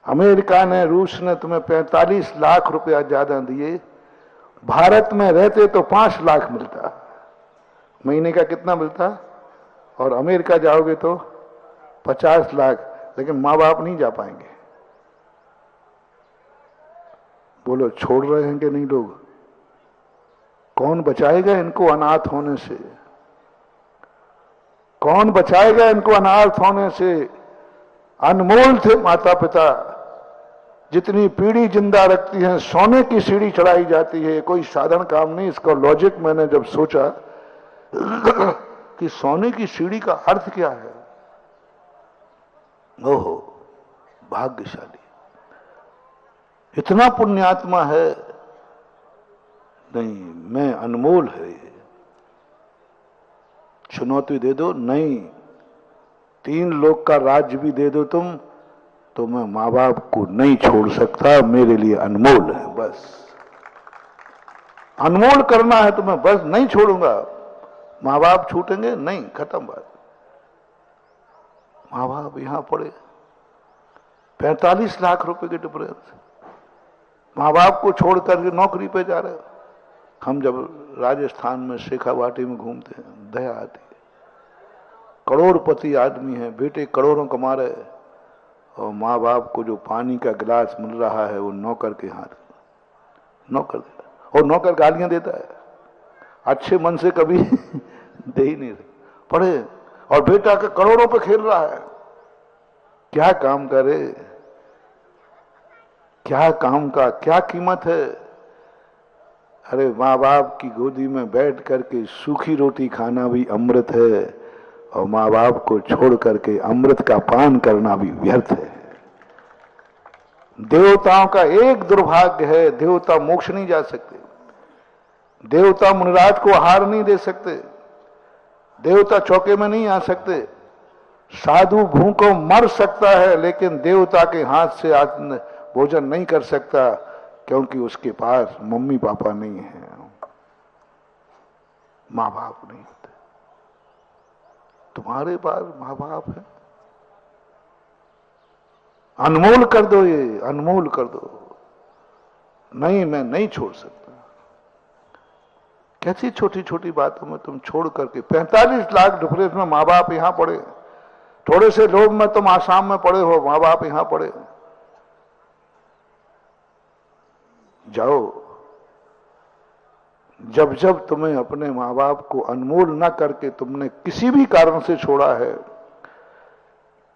अमेरिका ने, रूस ने तुम्हें 45 लाख रुपया ज्यादा दिए, भारत में रहते तो 5 लाख मिलता। महीने का कितना मिलता? और अमेरिका जाओगे तो 50 लाख। लेकिन माँ बाप नहीं जा पाएंगे। बोलो छोड़ रहे हैं कि नहीं लोग? कौन बचाएगा इनको अनाथ होने से? कौन बचाएगा इनको अनाथ होने से? अनमोल थे माता पिता, जितनी पीढ़ी जिंदा रखती है, सोने की सीढ़ी चढ़ाई जाती है। कोई साधारण काम नहीं। इसका लॉजिक मैंने जब सोचा कि सोने की सीढ़ी का अर्थ क्या है, ओहो भाग्यशाली, इतना पुण्यात्मा है। नहीं, मैं अनमोल है। चुनौती दे दो, नहीं 3 लोक का राज्य भी दे दो तुम, तो मैं माँ बाप को नहीं छोड़ सकता। मेरे लिए अनमोल है। बस अनमोल करना है तुम्हें, बस नहीं छोड़ूंगा। माँ बाप छूटेंगे? नहीं, खत्म बात। माँ बाप यहां पड़े 45 लाख रुपए के डिफरेंस, माँ बाप को छोड़कर के नौकरी पे जा रहे हो। हम जब राजस्थान में शेखावाटी में घूमते हैं, दया आती है। करोड़पति आदमी है, बेटे करोड़ों कमा रहे हैं, और माँ बाप को जो पानी का गिलास मिल रहा है वो नौकर के हाथ, नौकर देता है, और नौकर गालियां देता है, अच्छे मन से कभी दे ही नहीं पढ़े, और बेटा के करोड़ों पे खेल रहा है। क्या काम करे, क्या काम का क्या कीमत है। अरे माँ बाप की गोदी में बैठ करके सूखी रोटी खाना भी अमृत है, और माँ बाप को छोड़ करके अमृत का पान करना भी व्यर्थ है। देवताओं का एक दुर्भाग्य है, देवता मोक्ष नहीं जा सकते, देवता मुनिराज को आहार नहीं दे सकते, देवता चौके में नहीं आ सकते, साधु भूखों मर सकता है लेकिन देवता के हाथ से भोजन नहीं कर सकता, क्योंकि उसके पास मम्मी पापा नहीं है, माँ बाप नहीं होते। तुम्हारे पास माँ बाप है, अनमोल कर दो, ये अनमोल कर दो। नहीं, मैं नहीं छोड़ सकता। कैसी छोटी छोटी बातों में तुम छोड़ करके 45 लाख डिफरेंस में माँ बाप यहां पड़े, थोड़े से लोग में तुम आसाम में पड़े हो, माँ बाप यहां पड़े। जाओ, जब जब तुम्हें अपने माँ बाप को अनमोल न करके तुमने किसी भी कारण से छोड़ा है,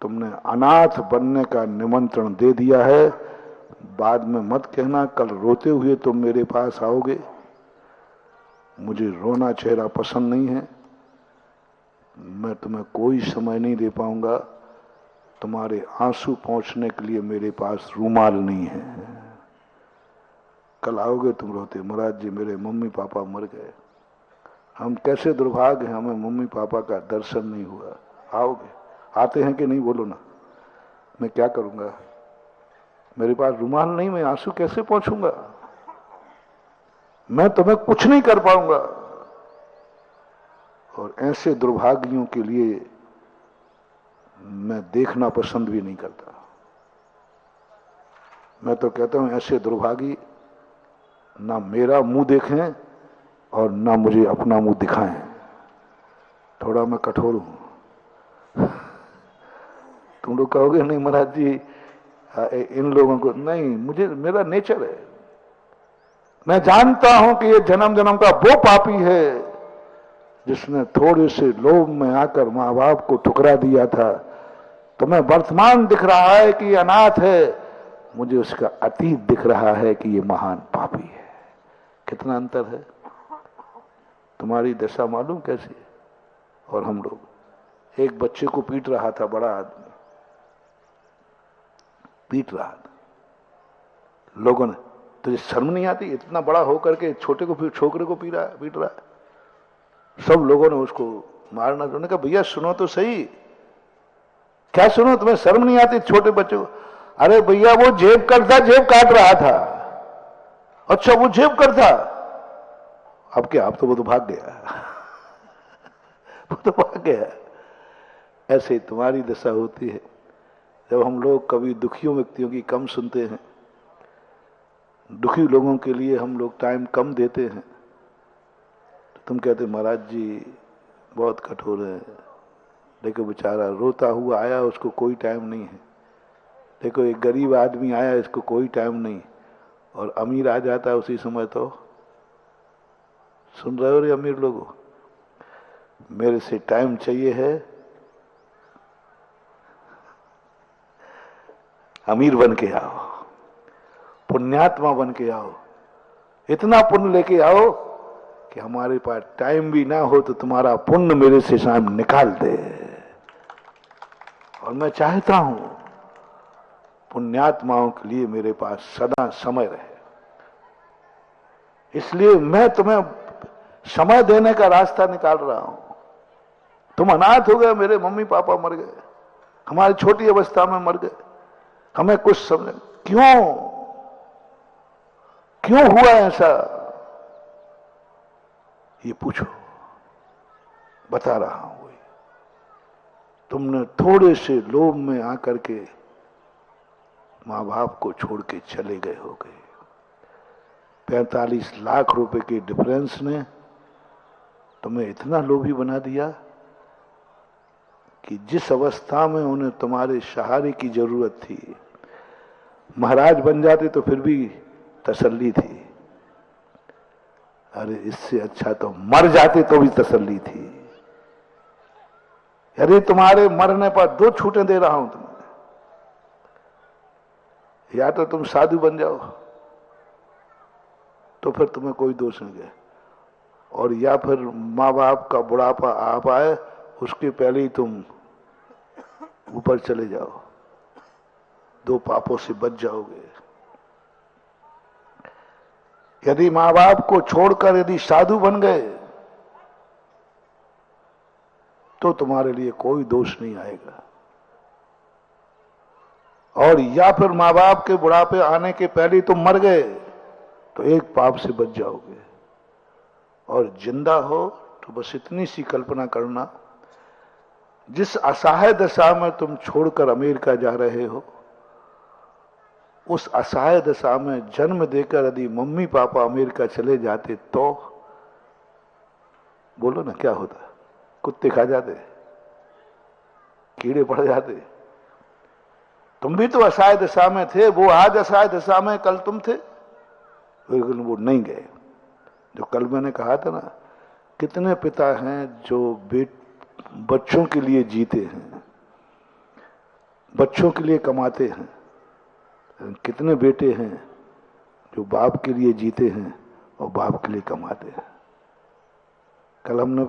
तुमने अनाथ बनने का निमंत्रण दे दिया है। बाद में मत कहना कल रोते हुए तुम मेरे पास आओगे, मुझे रोना चेहरा पसंद नहीं है, मैं तुम्हें कोई समय नहीं दे पाऊंगा, तुम्हारे आंसू पहुंचने के लिए मेरे पास रूमाल नहीं है। कल आओगे तुम रोते, महाराज जी मेरे मम्मी पापा मर गए, हम कैसे दुर्भाग्य हैं, हमें मम्मी पापा का दर्शन नहीं हुआ। आओगे, आते हैं कि नहीं बोलो ना। मैं क्या करूंगा, मेरे पास रुमाल नहीं, मैं आंसू कैसे पहुंचूंगा, मैं तुम्हें कुछ नहीं कर पाऊंगा। और ऐसे दुर्भाग्यों के लिए मैं देखना पसंद भी नहीं करता। मैं तो कहता हूं ऐसे दुर्भागी ना मेरा मुंह देखें और ना मुझे अपना मुंह दिखाएं। थोड़ा मैं कठोर हूं। तुम लोग कहोगे नहीं महाराज जी इन लोगों को, नहीं, मुझे मेरा नेचर है। मैं जानता हूं कि ये जन्म जन्म का वो पापी है जिसने थोड़े से लोभ में आकर माँ बाप को ठुकरा दिया था। तुम्हें वर्तमान दिख रहा है कि ये अनाथ है, मुझे उसका अतीत दिख रहा है कि ये महान पापी है। कितना अंतर है। तुम्हारी दशा मालूम कैसी है। और हम लोग, एक बच्चे को पीट रहा था बड़ा आदमी, पीट रहा था, लोगों ने, तुझे शर्म नहीं आती, इतना बड़ा होकर के छोटे को छोकरे को पीट रहा है। सब लोगों ने उसको मारना, उन्होंने कहा भैया सुनो तो सही। क्या सुनो, तुम्हें शर्म नहीं आती छोटे बच्चे को। अरे भैया वो जेब करता, जेब काट रहा था। अच्छा वो जेब करता, अब क्या, अब तो वो तो भाग गया। वो तो भाग गया। ऐसे तुम्हारी दशा होती है। जब हम लोग कभी दुखियों व्यक्तियों की कम सुनते हैं, दुखी लोगों के लिए हम लोग टाइम कम देते हैं, तो तुम कहते महाराज जी बहुत कठोर है। देखो बेचारा रोता हुआ आया, उसको कोई टाइम नहीं है। देखो एक गरीब आदमी आया, इसको कोई टाइम नहीं, और अमीर आ जाता है उसी समय। तो सुन रहे हो रे अमीर लोगों, मेरे से टाइम चाहिए है, अमीर बन के आओ, पुण्यात्मा बन के आओ, इतना पुण्य लेके आओ कि हमारे पास टाइम भी ना हो तो तुम्हारा पुण्य मेरे से शाम निकाल दे। और मैं चाहता हूं पुण्यात्माओं के लिए मेरे पास सदा समय रहे। इसलिए मैं तुम्हें समय देने का रास्ता निकाल रहा हूं। तुम अनाथ हो गए, मेरे मम्मी पापा मर गए, हमारी छोटी अवस्था में मर गए, हमें कुछ समझ, क्यों हुआ ऐसा, ये पूछो। बता रहा हूं। तुमने थोड़े से लोभ में आकर के मां बाप को छोड़ के चले गए हो गए। 45 लाख रुपए के डिफरेंस ने तुम्हें इतना लोभी बना दिया कि जिस अवस्था में उन्हें तुम्हारे सहारे की जरूरत थी, महाराज बन जाते तो फिर भी तसल्ली थी, अरे इससे अच्छा तो मर जाते तो भी तसल्ली थी। यदि तुम्हारे मरने पर 2 छूटें दे रहा हूं तुम्हें, या तो तुम साधु बन जाओ तो फिर तुम्हें कोई दोष नहीं है, और या फिर माँ बाप का बुढ़ापा आ पाए उसके पहले ही तुम ऊपर चले जाओ, 2 पापों से बच जाओगे। यदि माँ बाप को छोड़कर यदि साधु बन गए तो तुम्हारे लिए कोई दोष नहीं आएगा, और या फिर माँ बाप के बुढ़ापे आने के पहले तुम मर गए तो एक पाप से बच जाओगे। और जिंदा हो तो बस इतनी सी कल्पना करना, जिस असहाय दशा में तुम छोड़कर अमेरिका जा रहे हो, उस असहाय दशा में जन्म देकर यदि मम्मी पापा अमेरिका चले जाते तो बोलो ना क्या होता? कुत्ते खा जाते, कीड़े पड़ जाते। तुम भी तो असहाय दशा में थे, वो आज असहाय दशा में, कल तुम थे, लेकिन वो नहीं गए। जो कल मैंने कहा था ना, कितने पिता हैं जो बच्चों के लिए जीते हैं, बच्चों के लिए कमाते हैं, कितने बेटे हैं जो बाप के लिए जीते हैं और बाप के लिए कमाते हैं। कल हमने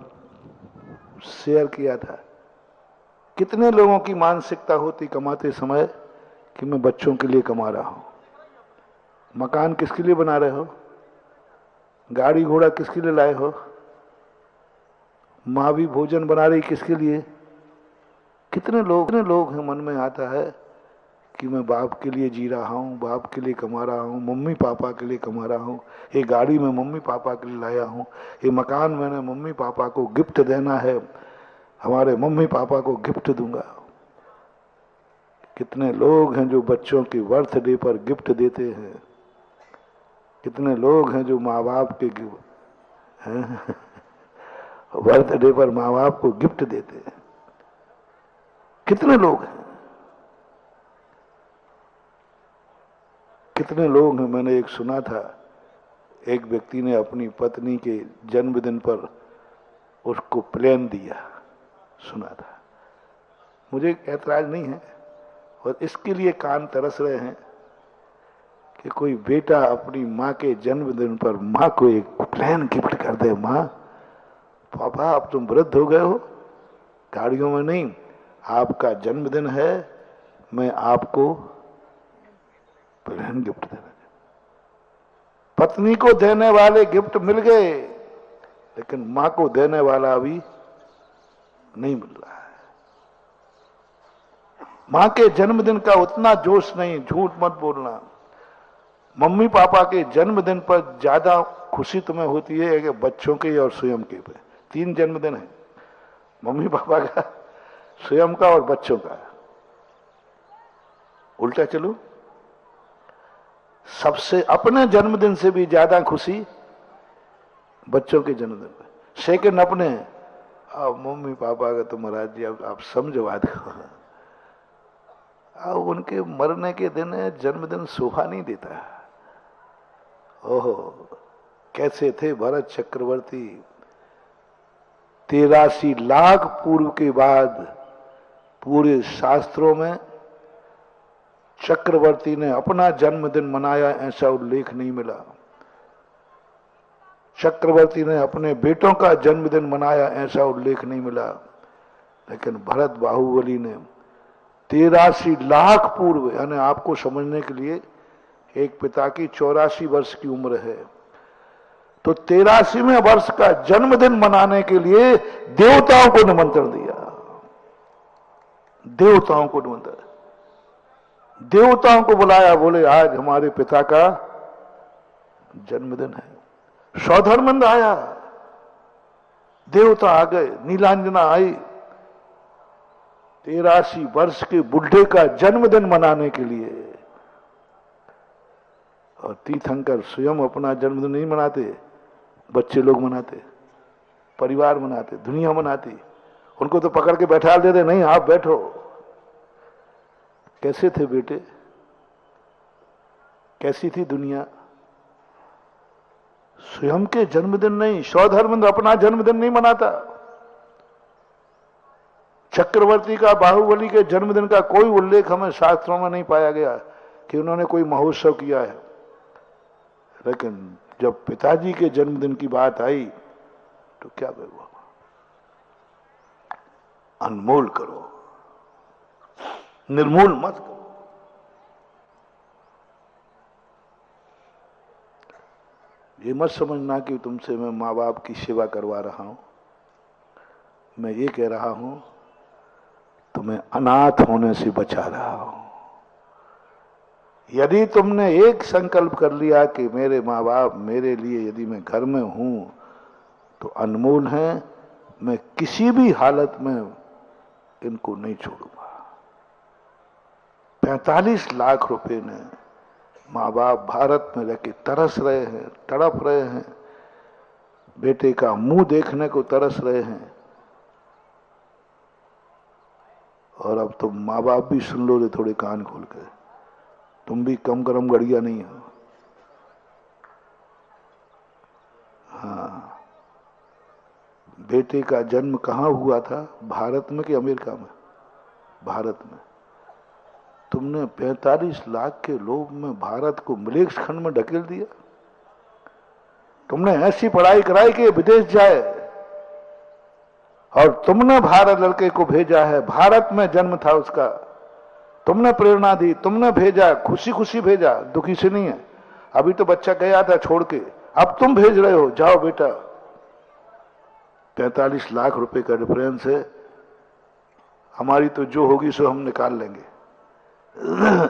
शेयर किया था, कितने लोगों की मानसिकता होती कमाते समय कि मैं बच्चों के लिए कमा रहा हूं। मकान किसके लिए बना रहे हो? गाड़ी घोड़ा किसके लिए लाए हो? माँ भी भोजन बना रही किसके लिए? कितने लोग हैं मन में आता है कि मैं बाप के लिए जी रहा हूँ, बाप के लिए कमा रहा हूँ, मम्मी पापा के लिए कमा रहा हूँ, ये गाड़ी मैं मम्मी पापा के लिए लाया हूँ, ये मकान मैंने मम्मी पापा को गिफ्ट देना है, हमारे मम्मी पापा को गिफ्ट दूंगा। कितने लोग हैं जो बच्चों की बर्थडे पर गिफ्ट देते हैं, कितने लोग हैं जो माँ बाप के बर्थडे पर माँ बाप को गिफ्ट देते हैं, कितने लोग हैं, कितने लोग हैं। मैंने एक सुना था, एक व्यक्ति ने अपनी पत्नी के जन्मदिन पर उसको प्लेन दिया, सुना था। मुझे ऐतराज नहीं है, और इसके लिए कान तरस रहे हैं कि कोई बेटा अपनी माँ के जन्मदिन पर माँ को एक प्लेन गिफ्ट कर दे। माँ पापा अब तुम वृद्ध हो गए हो, गाड़ियों में नहीं, आपका जन्मदिन है, मैं आपको प्लेन गिफ्ट देना। पत्नी को देने वाले गिफ्ट मिल गए, लेकिन मां को देने वाला अभी नहीं मिल रहा है। मां के जन्मदिन का उतना जोश नहीं, झूठ मत बोलना। मम्मी पापा के जन्मदिन पर ज्यादा खुशी तुम्हें होती है कि बच्चों के और स्वयं के पे। 3 जन्मदिन है, मम्मी पापा का, स्वयं का और बच्चों का। उल्टा चलो, सबसे अपने जन्मदिन से भी ज्यादा खुशी बच्चों के जन्मदिन पर। सेकंड अपने, अब मम्मी पापा का तो महाराज जी अब आप समझो बात को, अब उनके मरने के दिन जन्मदिन शोभा नहीं देता। ओहो, कैसे थे भरत चक्रवर्ती, 83 लाख पूर्व के बाद पूरे शास्त्रों में चक्रवर्ती ने अपना जन्मदिन मनाया ऐसा उल्लेख नहीं मिला। चक्रवर्ती ने अपने बेटों का जन्मदिन मनाया ऐसा उल्लेख नहीं मिला, लेकिन भरत बाहुबली ने 83 लाख पूर्व, यानी आपको समझने के लिए एक पिता की 84 वर्ष की उम्र है, तो 83वें वर्ष का जन्मदिन मनाने के लिए देवताओं को निमंत्रण दिया। देवताओं को निमंत्रण, देवताओं को बुलाया, बोले आज हमारे पिता का जन्मदिन है। सौधर्मंद आया, देवता आ गए, नीलांजना आई 83 वर्ष के बुढ़े का जन्मदिन मनाने के लिए। और तीर्थंकर स्वयं अपना जन्मदिन नहीं मनाते, बच्चे लोग मनाते, परिवार मनाते, दुनिया मनाती। उनको तो पकड़ के बैठा देते, नहीं आप बैठो। कैसे थे बेटे, कैसी थी दुनिया? स्वयं के जन्मदिन नहीं, सौधर्मेंद्र अपना जन्मदिन नहीं मनाता। चक्रवर्ती का, बाहुबली के जन्मदिन का कोई उल्लेख हमें शास्त्रों में नहीं पाया गया कि उन्होंने कोई महोत्सव किया है। लेकिन जब पिताजी के जन्मदिन की बात आई तो क्या हुआ? अनमोल करो, निर्मूल मत करो। ये मत समझना कि तुमसे मैं माँ बाप की सेवा करवा रहा हूं। मैं ये कह रहा हूं तुम्हें अनाथ होने से बचा रहा हूं। यदि तुमने एक संकल्प कर लिया कि मेरे माँ बाप मेरे लिए, यदि मैं घर में हूं तो अनमोल हैं, मैं किसी भी हालत में इनको नहीं छोड़ूंगा। 45 लाख रुपए ने माँ बाप भारत में रहकर तरस रहे हैं, तड़प रहे हैं, बेटे का मुंह देखने को तरस रहे हैं। और अब तुम माँ बाप भी सुन लो रे थोड़े कान खोल के, तुम भी कम गरम गड़िया नहीं हो। हाँ, बेटे का जन्म कहाँ हुआ था? भारत में कि अमेरिका में? भारत में। तुमने 45 लाख के लोभ में भारत को मलेच्छ खंड में ढकेल दिया। तुमने ऐसी पढ़ाई कराई कि विदेश जाए, और तुमने भारत लड़के को भेजा है, भारत में जन्म था उसका, तुमने प्रेरणा दी, तुमने भेजा, खुशी खुशी भेजा, दुखी से नहीं है। अभी तो बच्चा गया था छोड़ के, अब तुम भेज रहे हो, जाओ बेटा। 45 लाख रुपए का डिफरेंस है। हमारी तो जो होगी सो हम निकाल लेंगे।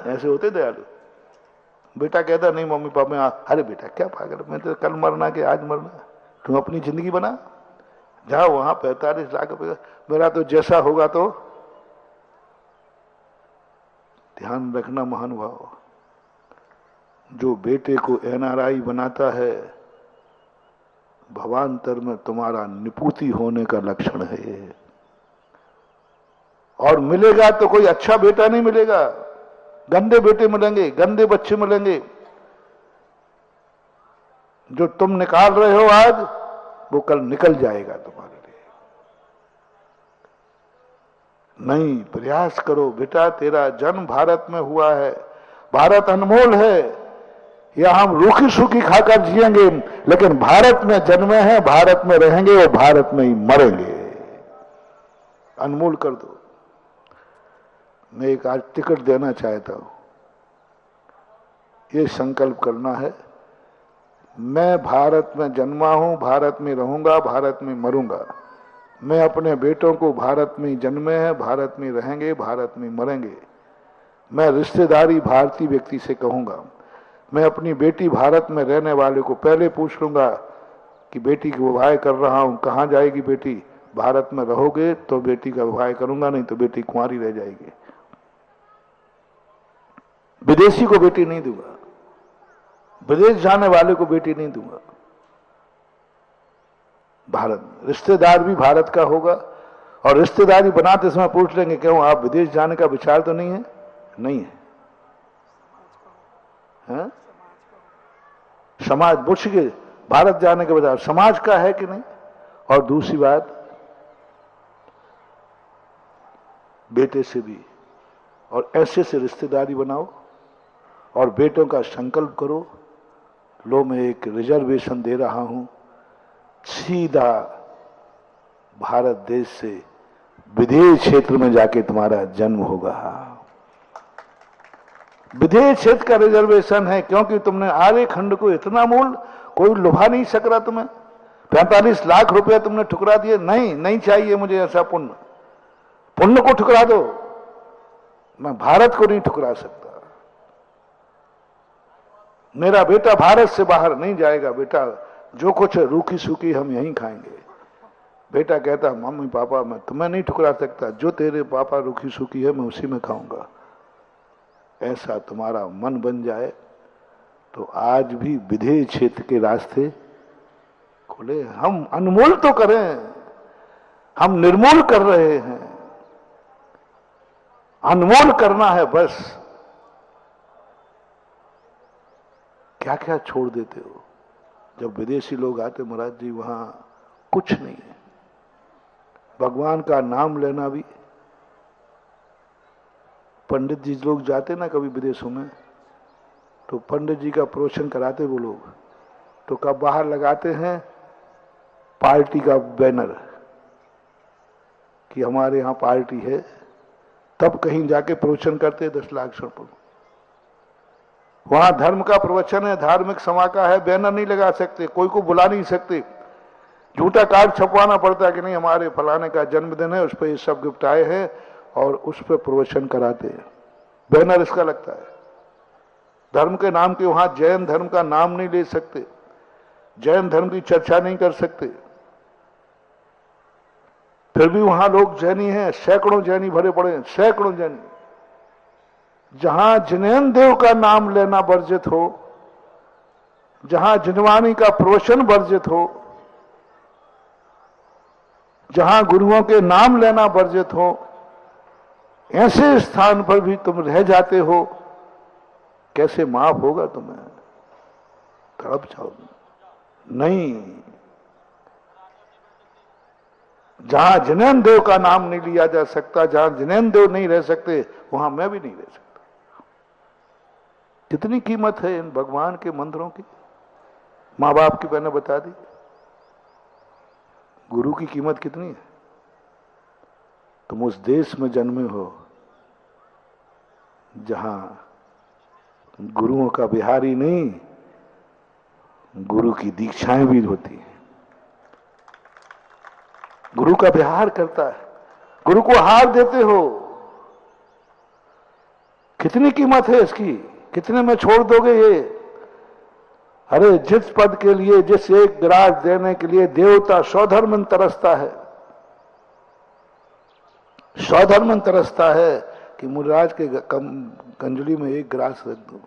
ऐसे होते दयालु। बेटा कहता नहीं मम्मी पापा में, अरे बेटा क्या पागल, मैं तो कल मरना कि आज मरना, तुम अपनी जिंदगी बना, जाओ वहां 45 लाख रुपए, मेरा तो जैसा होगा। तो ध्यान रखना महानुभाव, जो बेटे को एनआरआई बनाता है, भवांतर में तुम्हारा निपुति होने का लक्षण है। और मिलेगा तो कोई अच्छा बेटा नहीं मिलेगा, गंदे बेटे मिलेंगे, गंदे बच्चे मिलेंगे। जो तुम निकाल रहे हो आज, वो कल निकल जाएगा तुम्हारे लिए। नहीं, प्रयास करो बेटा, तेरा जन्म भारत में हुआ है, भारत अनमोल है। या हम रूखी सूखी खाकर जिएंगे, लेकिन भारत में जन्मे हैं, भारत में रहेंगे और भारत में ही मरेंगे। अनमोल कर दो। मैं एक आज टिकट देना चाहता हूं, ये संकल्प करना है, मैं भारत में जन्मा हूं, भारत में रहूंगा, भारत में मरूंगा। मैं अपने बेटों को भारत में जन्मे हैं, भारत में रहेंगे, भारत में मरेंगे। मैं रिश्तेदारी भारतीय व्यक्ति से कहूंगा। मैं अपनी बेटी भारत में रहने वाले को पहले पूछ लूंगा कि बेटी की विवाह कर रहा हूं, कहां जाएगी बेटी? भारत में रहोगे तो बेटी का विवाह करूंगा, नहीं तो बेटी कुंवारी रह जाएगी। विदेशी को बेटी नहीं दूंगा, विदेश जाने वाले को बेटी नहीं दूंगा। भारत में रिश्तेदार भी भारत का होगा, और रिश्तेदारी बनाते समय पूछ लेंगे क्यों आप विदेश जाने का विचार तो नहीं है? नहीं है, है? समाज पूछ के भारत जाने के बजाय समाज का है कि नहीं। और दूसरी बात, बेटे से भी और ऐसे से रिश्तेदारी बनाओ और बेटों का संकल्प करो। लो मैं एक रिजर्वेशन दे रहा हूं, सीधा भारत देश से विदेश क्षेत्र में जाके तुम्हारा जन्म होगा। विदेश क्षेत्र का रिजर्वेशन है, क्योंकि तुमने आर्य खंड को इतना मूल कोई लुभा नहीं सक रहा। तुम्हें 45 लाख रुपया तुमने ठुकरा दिए। नहीं, नहीं चाहिए मुझे ऐसा पुण्य। पुण्य को ठुकरा दो, मैं भारत को नहीं ठुकरा सकता। मेरा बेटा भारत से बाहर नहीं जाएगा। बेटा जो कुछ है रूखी सूखी हम यहीं खाएंगे। बेटा कहता मम्मी पापा मैं तुम्हें नहीं ठुकरा सकता, जो तेरे पापा रूखी सूखी है मैं उसी में खाऊंगा। ऐसा तुम्हारा मन बन जाए तो आज भी विधेय क्षेत्र के रास्ते खुले। हम अनमोल तो करें, हम निर्मूल कर रहे हैं, अनमोल करना है बस। क्या क्या छोड़ देते हो। जब विदेशी लोग आते महाराज जी वहां कुछ नहीं है, भगवान का नाम लेना भी। पंडित जी लोग जाते ना कभी विदेशों में, तो पंडित जी का प्रवचन कराते वो लोग, तो कब बाहर लगाते हैं पार्टी का बैनर कि हमारे यहां पार्टी है, तब कहीं जाके प्रवचन करते 10 लाख पर। वहां धर्म का प्रवचन है, धार्मिक सभा का है, बैनर नहीं लगा सकते, कोई को बुला नहीं सकते, झूठा कार्ड छपवाना पड़ता है कि नहीं हमारे फलाने का जन्मदिन है, उस पर ये सब गिफ्ट आए हैं, और उस पर प्रवचन कराते हैं। बैनर इसका लगता है। धर्म के नाम के वहां जैन धर्म का नाम नहीं ले सकते, जैन धर्म की चर्चा नहीं कर सकते। फिर भी वहां लोग जैनी हैं, सैकड़ों जैनी भरे पड़े हैं, सैकड़ों जैनी। जहां जिनेन देव का नाम लेना वर्जित हो, जहां जिनवानी का प्रवचन वर्जित हो, जहां गुरुओं के नाम लेना वर्जित हो, ऐसे स्थान पर भी तुम रह जाते हो, कैसे माफ होगा तुम्हें? तड़प जाओगे। नहीं, जहां जिनेन देव का नाम नहीं लिया जा सकता, जहां जिनेन देव नहीं रह सकते, वहां मैं भी नहीं रह सकता। कितनी कीमत है इन भगवान के मंदिरों की, मां बाप की मैंने बता दी। गुरु की कीमत कितनी है? तुम उस देश में जन्मे हो जहां गुरुओं का विहार ही नहीं, गुरु की दीक्षाएं भी होती हैं। गुरु का विहार करता है, गुरु को हार देते हो। कितनी कीमत है इसकी? कितने में छोड़ दोगे ये? अरे जिस पद के लिए, जिस एक ग्रास देने के लिए देवता सौधर्मन तरसता है, सौधर्मन तरसता है कि मुराज के कंजली में एक ग्रास रख दो।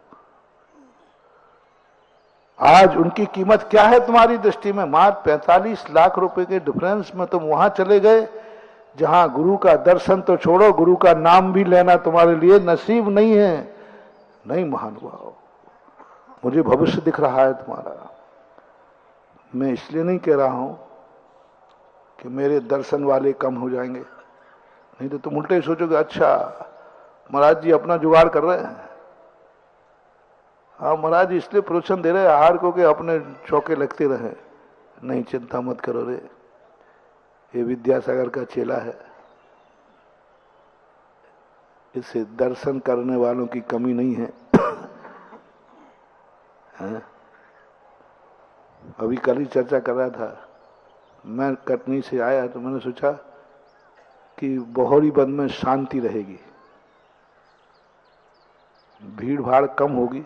आज उनकी कीमत क्या है तुम्हारी दृष्टि में? मात्र 45 लाख रुपए के डिफरेंस में तुम वहां चले गए जहां गुरु का दर्शन तो छोड़ो, गुरु का नाम भी लेना तुम्हारे लिए नसीब नहीं है। नहीं महानुभाव, मुझे भविष्य दिख रहा है तुम्हारा। मैं इसलिए नहीं कह रहा हूं कि मेरे दर्शन वाले कम हो जाएंगे, नहीं तो तुम उल्टे ही सोचोगे अच्छा महाराज जी अपना जुगाड़ कर रहे हैं। हाँ महाराज जी इसलिए प्रवचन दे रहे हैं आहार को कि अपने चौके लगते रहे। नहीं, चिंता मत करो रे, ये विद्यासागर का चेला है, इसे दर्शन करने वालों की कमी नहीं है। अभी कल ही चर्चा कर रहा था, मैं कटनी से आया तो मैंने सोचा कि बहोरी बंद में शांति रहेगी, भीड़ भाड़ कम होगी,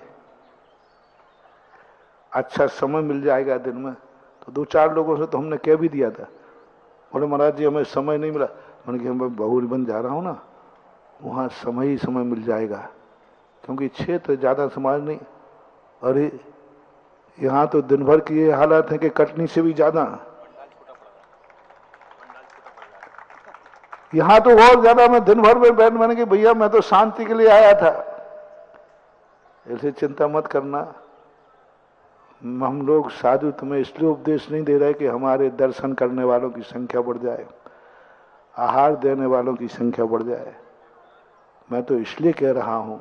अच्छा समय मिल जाएगा दिन में। तो 2-4 लोगों से तो हमने कह भी दिया था, बोले महाराज जी हमें समय नहीं मिला। मैंने कहा मैं बहोरी बंद जा रहा हूँ ना, वहाँ समय ही समय मिल जाएगा, क्योंकि क्षेत्र ज़्यादा समाज नहीं। अरे यहाँ तो दिन भर की ये हालत है कि कटनी से भी ज़्यादा, यहाँ तो और ज़्यादा। मैं दिन भर में बैठ, मैंने कहा भैया मैं तो शांति के लिए आया था। ऐसे चिंता मत करना, हम लोग साधु तुम्हें इसलिए उपदेश नहीं दे रहे कि हमारे दर्शन करने वालों की संख्या बढ़ जाए, आहार देने वालों की संख्या बढ़ जाए। मैं तो इसलिए कह रहा हूं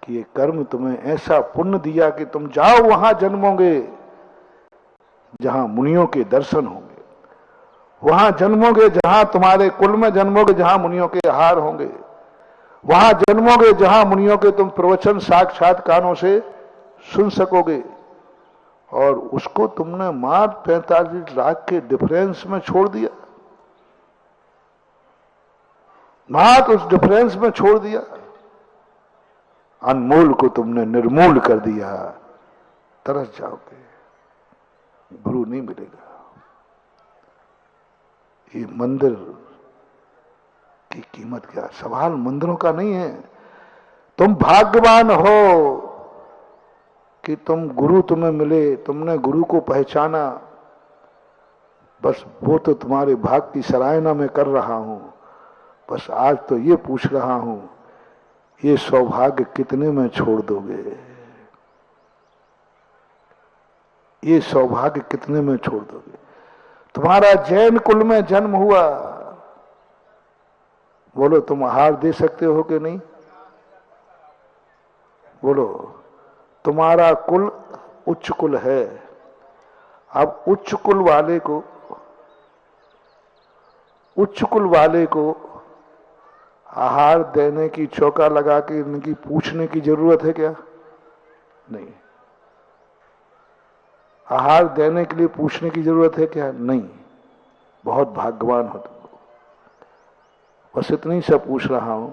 कि ये कर्म तुम्हें ऐसा पुण्य दिया कि तुम जाओ वहां जन्मोगे जहां मुनियों के दर्शन होंगे, वहां जन्मोगे जहां तुम्हारे कुल में जन्मोगे जहां मुनियों के आहार होंगे, वहां जन्मोगे जहां मुनियों के तुम प्रवचन साक्षात कानों से सुन सकोगे। और उसको तुमने मात्र 45 लाख के डिफरेंस में छोड़ दिया, मात्र उस डिफरेंस में छोड़ दिया। अनमोल को तुमने निर्मूल कर दिया, तरस जाओगे, गुरु नहीं मिलेगा। ये मंदिर की कीमत क्या? सवाल मंदिरों का नहीं है। तुम भाग्यवान हो कि गुरु तुम्हें मिले, तुमने गुरु को पहचाना, बस वो तो तुम्हारे भाग की सराहना मैं कर रहा हूं। बस आज तो ये पूछ रहा हूं, ये सौभाग्य कितने में छोड़ दोगे? ये सौभाग्य कितने में छोड़ दोगे? तुम्हारा जैन कुल में जन्म हुआ, बोलो तुम आहार दे सकते हो कि नहीं? बोलो, तुम्हारा कुल उच्च कुल है। अब उच्च कुल वाले को आहार देने की चौका लगा के इनकी पूछने की जरूरत है क्या? नहीं। आहार देने के लिए पूछने की जरूरत है क्या? नहीं। बहुत भाग्यवान हो तुम। बस इतनी सा पूछ रहा हूं,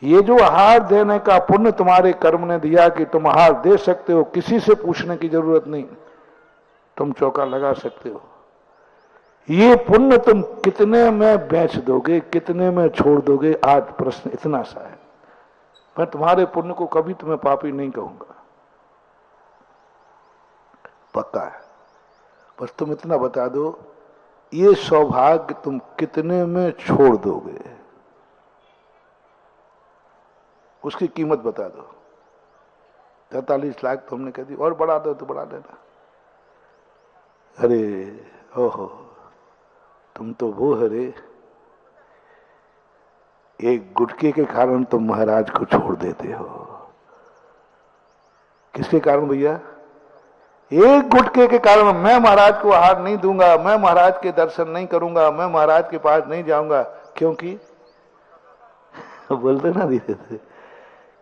ये जो आहार देने का पुण्य तुम्हारे कर्म ने दिया कि तुम आहार दे सकते हो, किसी से पूछने की जरूरत नहीं, तुम चौका लगा सकते हो। ये पुण्य तुम कितने में बेच दोगे, कितने में छोड़ दोगे? आज प्रश्न इतना सा है। मैं तुम्हारे पुण्य को कभी तुम्हें पापी नहीं कहूंगा, पक्का है। बस तुम इतना बता दो, ये सौभाग्य तुम कितने में छोड़ दोगे? उसकी कीमत बता दो। 43 लाख तो हमने कह दी, और बढ़ा दो तो बढ़ा देना। अरे ओहो, तुम तो वो हरे, एक गुटके के कारण तुम महाराज को छोड़ देते हो। किसके कारण भैया? एक गुटके के कारण। मैं महाराज को आहार नहीं दूंगा, मैं महाराज के दर्शन नहीं करूंगा, मैं महाराज के पास नहीं जाऊंगा, क्योंकि बोलते ना धीरे धीरे,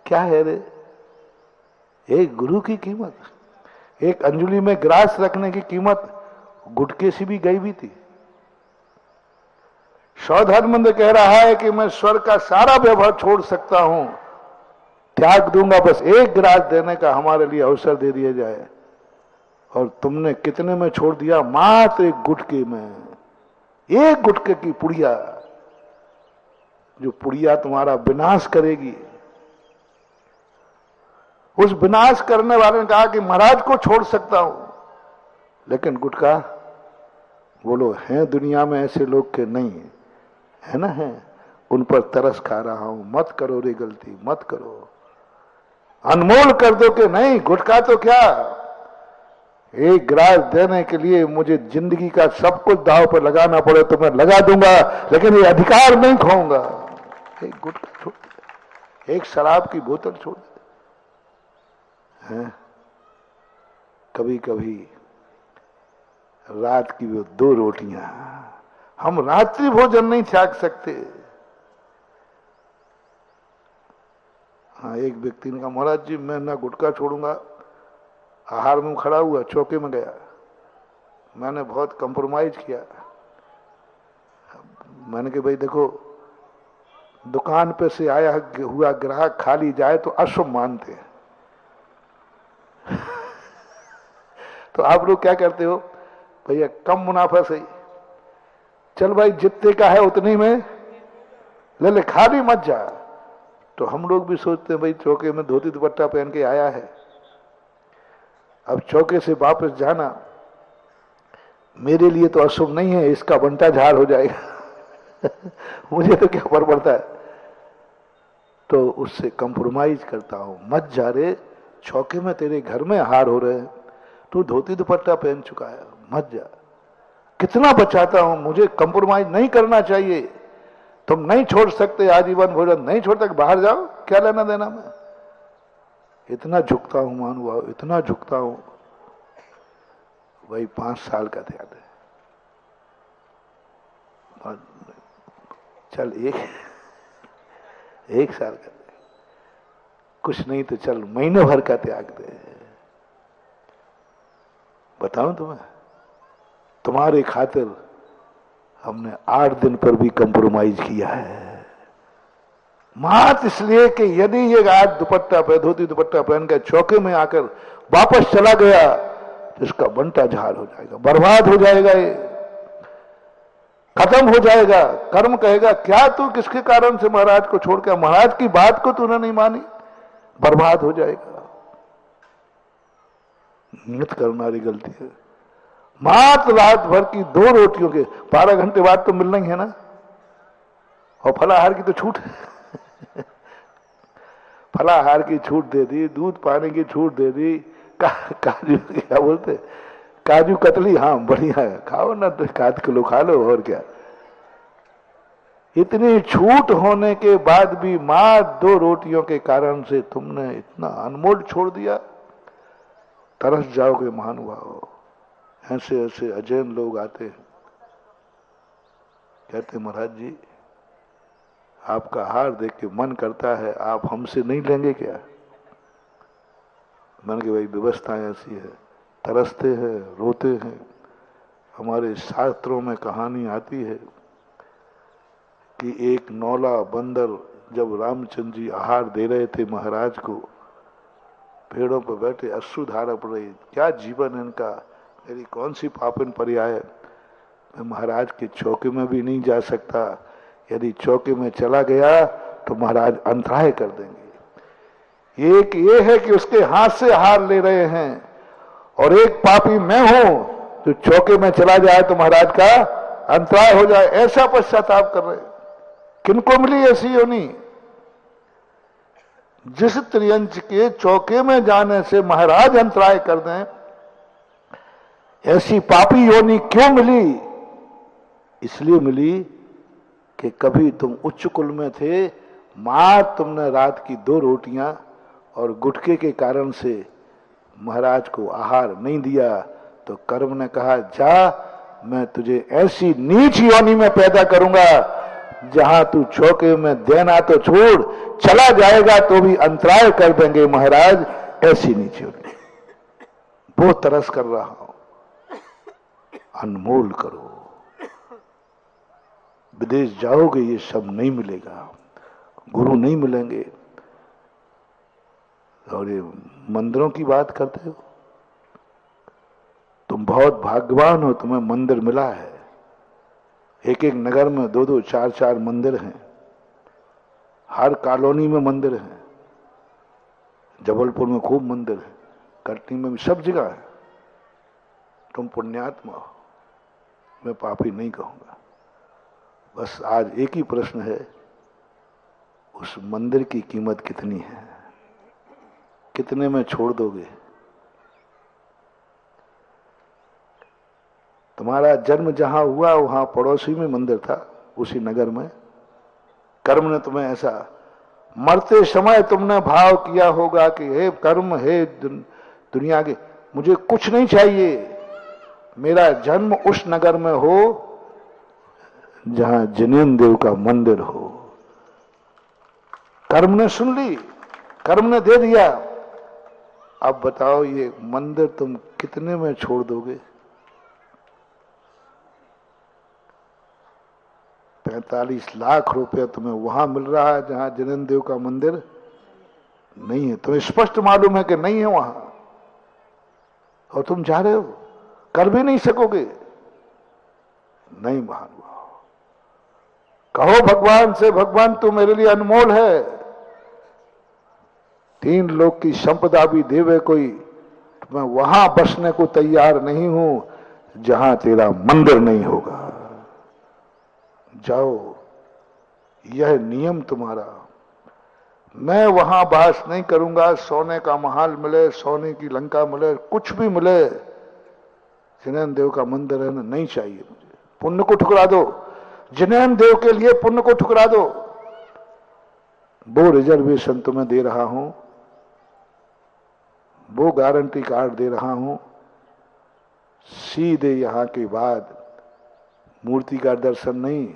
क्या है रे? एक गुरु की कीमत, एक अंजलि में ग्रास रखने की कीमत गुटके से भी गई भी थी। सौधर्मेंद्र कह रहा है कि मैं स्वर्ग का सारा व्यवहार छोड़ सकता हूं, त्याग दूंगा, बस एक ग्रास देने का हमारे लिए अवसर दे दिया जाए। और तुमने कितने में छोड़ दिया? मात्र एक गुटके में। एक गुटके की पुड़िया, जो पुड़िया तुम्हारा विनाश करेगी। उस विनाश करने वाले ने कहा कि महाराज को छोड़ सकता हूं, लेकिन गुटका, बोलो हैं दुनिया में ऐसे लोग के नहीं है ना? है, उन पर तरस खा रहा हूं। मत करो रे गलती, मत करो। अनमोल कर दो कि नहीं, गुटका तो क्या, एक ग्रास देने के लिए मुझे जिंदगी का सब कुछ दांव पर लगाना पड़े तो मैं लगा दूंगा, लेकिन ये अधिकार नहीं खोऊंगा। एक गुटका छोड़ दे, एक शराब की बोतल छोड़ दे। कभी कभी रात की वो 2 रोटियां, हम रात्रि भोजन नहीं त्याग सकते। हाँ, एक व्यक्ति ने कहा, महाराज जी मैं ना गुटखा छोड़ूंगा। आहार में खड़ा हुआ, चौके में गया, मैंने बहुत कंप्रोमाइज किया। मैंने कहा भाई देखो, दुकान पे से आया हुआ ग्राहक खाली जाए तो अशुभ मानते हैं। तो आप लोग क्या करते हो? भैया कम मुनाफा सही, चल भाई जितने का है उतनी में ले ले, खाली मत जा। तो हम लोग भी सोचते हैं भाई चौके में धोती दुपट्टा पहन के आया है, अब चौके से वापस जाना मेरे लिए तो अशुभ नहीं है, इसका बंटा झाड़ हो जाएगा। मुझे तो क्या फर्क पड़ता है? तो उससे कंप्रोमाइज करता हूं। मत जा रे, चौके में तेरे घर में हार हो रहे हैं, तू धोती दुपट्टा पहन चुका है, मत जा। कितना बचाता हूं, मुझे कंप्रोमाइज नहीं करना चाहिए। तुम नहीं छोड़ सकते आजीवन भोजन, नहीं छोड़ सकते, बाहर जाओ, क्या लेना देना। मैं इतना झुकता हूं महानुभाव, इतना झुकता हूं। वही 5 साल का ध्यान है, चल एक साल का, कुछ नहीं तो चल महीने भर का त्याग दे। बताऊं तुम्हारे खातिर हमने 8 दिन पर भी कंप्रोमाइज किया है, मात्र इसलिए कि यदि ये आज दुपट्टा पे धोती दुपट्टा पहन के चौके में आकर वापस चला गया तो इसका बंटा झाड़ हो जाएगा, बर्बाद हो जाएगा। ये खत्म हो जाएगा। कर्म कहेगा क्या तू किसके कारण से महाराज को छोड़ के, महाराज की बात को तूने नहीं मानी, बर्बाद हो जाएगा। नियत करने वाली गलती है। मात्र रात भर की 2 रोटियों के 12 घंटे बाद तो मिलना ही है ना, और फलाहार की तो छूट है। फलाहार की छूट दे दी, दूध पानी की छूट दे दी, काजू क्या बोलते, काजू कतली, हाँ बढ़िया है, खाओ ना, तो 1 किलो खा लो, और क्या। इतनी छूट होने के बाद भी मात्र 2 रोटियों के कारण से तुमने इतना अनमोल छोड़ दिया। तरस जाओगे महानुभाव। ऐसे ऐसे अजैन लोग आते हैं, कहते महाराज जी आपका आहार देख के मन करता है आप हमसे नहीं लेंगे क्या। मैंने कहा भाई व्यवस्थाएं ऐसी है, तरसते हैं, रोते हैं। हमारे शास्त्रों में कहानी आती है कि एक नौला बंदर जब रामचंद्र जी आहार दे रहे थे महाराज को, पेड़ों पर बैठे अश्रुधारा पड़ रही, क्या जीवन है इनका, मेरी कौन सी पापन पर्याय है, मैं महाराज के चौके में भी नहीं जा सकता, यदि चौके में चला गया तो महाराज अंतराय कर देंगे। एक ये है कि उसके हाथ से आहार ले रहे हैं, और एक पापी मैं हूं जो चौके में चला जाए तो महाराज का अंतराय हो जाए, ऐसा पश्चाताप कर रहे। किनको मिली ऐसी योनि? जिस त्रियंच के चौके में जाने से महाराज अंतराय कर दें, ऐसी पापी योनि क्यों मिली? इसलिए मिली कि कभी तुम उच्च कुल में थे, मां तुमने रात की 2 रोटियां और गुटके के कारण से महाराज को आहार नहीं दिया, तो कर्म ने कहा जा मैं तुझे ऐसी नीच योनि में पैदा करूंगा जहां तू चौके में देना तो छोड़, चला जाएगा तो भी अंतराय कर देंगे महाराज, ऐसी नीच योनि। वो तरस कर रहा हूं, अनमोल करो। विदेश जाओगे ये सब नहीं मिलेगा, गुरु नहीं मिलेंगे। और ये मंदिरों की बात करते हो, तुम बहुत भाग्यवान हो, तुम्हें मंदिर मिला है। एक एक नगर में 2-2, 4-4 मंदिर हैं, हर कॉलोनी में मंदिर हैं। जबलपुर में खूब मंदिर है, कटनी में भी, सब जगह है। तुम पुण्यात्मा हो, मैं पापी नहीं कहूंगा। बस आज एक ही प्रश्न है, उस मंदिर की कीमत कितनी है, कितने में छोड़ दोगे? तुम्हारा जन्म जहां हुआ वहां पड़ोसी में मंदिर था, उसी नगर में। कर्म ने तुम्हें ऐसा, मरते समय तुमने भाव किया होगा कि हे कर्म, हे दुनिया के, मुझे कुछ नहीं चाहिए, मेरा जन्म उस नगर में हो जहां जिनेन्द्र देव का मंदिर हो। कर्म ने सुन ली, कर्म ने दे दिया। अब बताओ ये मंदिर तुम कितने में छोड़ दोगे? 45 लाख रुपया तुम्हें वहां मिल रहा है जहां जिनेन्द्र देव का मंदिर नहीं है। तुम्हें स्पष्ट मालूम है कि नहीं है वहां, और तुम जा रहे हो, कर भी नहीं सकोगे। नहीं महानुभाव, कहो भगवान से, भगवान तू मेरे लिए अनमोल है, 3 लोक की संपदा भी देवे कोई, मैं वहां बसने को तैयार नहीं हूं जहां तेरा मंदिर नहीं होगा। जाओ, यह नियम तुम्हारा। मैं वहां वास नहीं करूंगा, सोने का महल मिले, सोने की लंका मिले, कुछ भी मिले, जिनेन्द्र देव का मंदिर है नहीं चाहिए मुझे। पुण्य को ठुकरा दो, जिनेन्द्र देव के लिए पुण्य को ठुकरा दो। वो रिजर्वेशन तुम्हें दे रहा हूं, वो गारंटी कार्ड दे रहा हूं, सीधे यहां के बाद मूर्ति का दर्शन नहीं,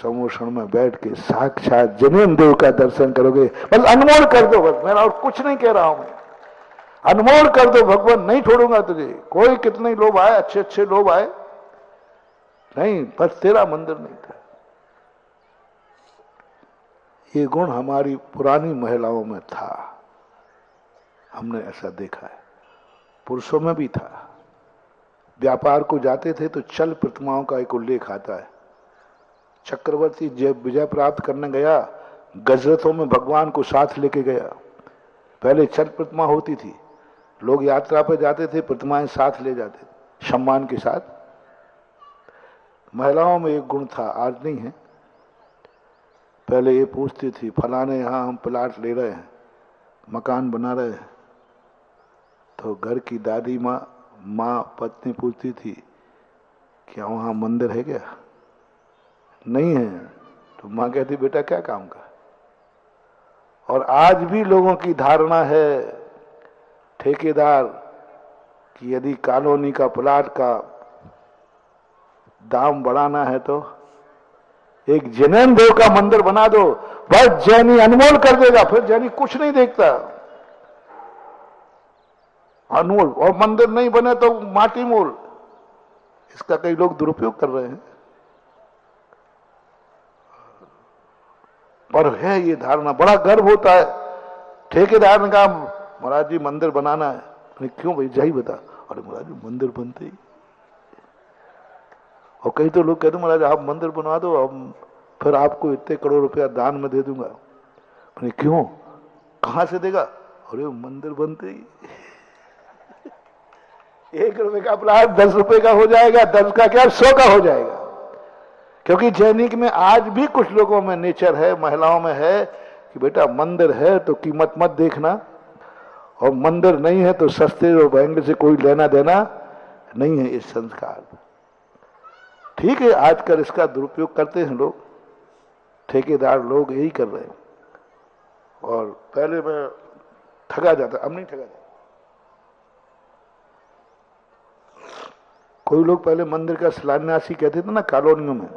समोषण में बैठ के साक्षात जिनेन्द्र देव का दर्शन करोगे। बस अनमोल कर दो, बस, मैं और कुछ नहीं कह रहा हूं। मैं अनमोल कर दो भगवान, नहीं छोड़ूंगा तुझे। कोई कितने लोग आए, अच्छे अच्छे लोग आए, नहीं, बस तेरा मंदिर नहीं था। ये गुण हमारी पुरानी महिलाओं में था, हमने ऐसा देखा है। पुरुषों में भी था। व्यापार को जाते थे तो चल प्रतिमाओं का एक उल्लेख आता है, चक्रवर्ती जब विजय प्राप्त करने गया, गजरतों में भगवान को साथ लेके गया। पहले छठ प्रतिमा होती थी, लोग यात्रा पर जाते थे, प्रतिमाएं साथ ले जाते थे सम्मान के साथ। महिलाओं में एक गुण था, आज नहीं है। पहले ये पूछती थी, फलाने यहाँ हम प्लाट ले रहे हैं, मकान बना रहे हैं, तो घर की दादी माँ पत्नी पूछती थी, क्या वहाँ मंदिर है क्या? नहीं है। तो माँ कहती, बेटा क्या काम का। और आज भी लोगों की धारणा है, ठेकेदार, कि यदि कॉलोनी का प्लाट का दाम बढ़ाना है तो एक जैन देव का मंदिर बना दो, बस जैनी अनमोल कर देगा, फिर जैनी कुछ नहीं देखता, अनमोल। और मंदिर नहीं बने तो माटी मोल। इसका कई लोग दुरुपयोग कर रहे हैं, पर है ये धारणा। बड़ा गर्व होता है। ठेकेदार ने कहा, महाराज जी मंदिर बनाना है। क्यों भाई, जाई बता। अरे महाराज जी मंदिर बनते ही। और कई तो लोग कहते, महाराज आप मंदिर बनवा दो, अब फिर आपको इतने करोड़ रुपया दान में दे दूंगा। क्यों, कहां से देगा? अरे मंदिर बनते ही 1 रुपए का प्लाट 10 रुपए का हो जाएगा, 10 का क्या 100 का हो जाएगा। क्योंकि जैनिक में आज भी कुछ लोगों में नेचर है, महिलाओं में है, कि बेटा मंदिर है तो कीमत मत देखना, और मंदिर नहीं है तो सस्ते और महंगे से कोई लेना देना नहीं है। इस संस्कार ठीक है, आजकल इसका दुरुपयोग करते हैं लोग, ठेकेदार लोग यही कर रहे हैं। और पहले मैं ठगा जाता, अब नहीं ठगा जाता। कोई लोग पहले मंदिर का शिलान्यासी कहते थे ना कॉलोनियों में,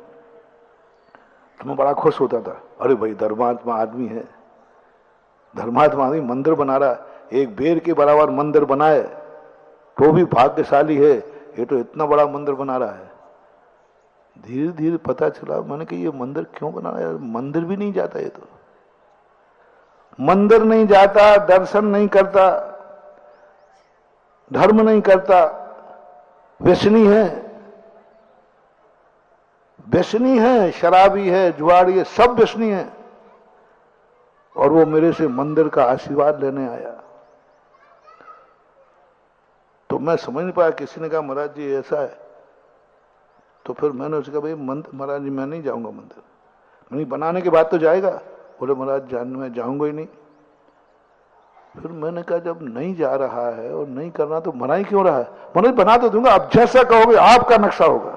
तो मैं बड़ा खुश होता था। अरे भाई धर्मात्मा आदमी है, धर्मात्मा आदमी मंदिर बना रहा है, एक बेर के बराबर मंदिर बनाए तो भी भाग्यशाली है, ये तो इतना बड़ा मंदिर बना रहा है। धीरे धीरे पता चला, मैंने कहा ये मंदिर क्यों बना रहा है, मंदिर भी नहीं जाता, ये तो मंदिर नहीं जाता, दर्शन नहीं करता, धर्म नहीं करता, व्यसनी है, व्यसनी है, शराबी है, जुआड़ी है, सब व्यसनी है। और वो मेरे से मंदिर का आशीर्वाद लेने आया। तो मैं समझ नहीं पाया। किसी ने कहा महाराज जी ऐसा है, तो फिर मैंने उससे कहा भाई महाराज जी मैं नहीं जाऊंगा मंदिर। नहीं, बनाने के बाद तो जाएगा। बोले महाराज मैं जाऊंगा ही नहीं। फिर मैंने कहा जब नहीं जा रहा है और नहीं करना तो मना ही क्यों रहा है? मैंने बना तो दूंगा, आप जैसा कहोगे आपका नक्शा होगा,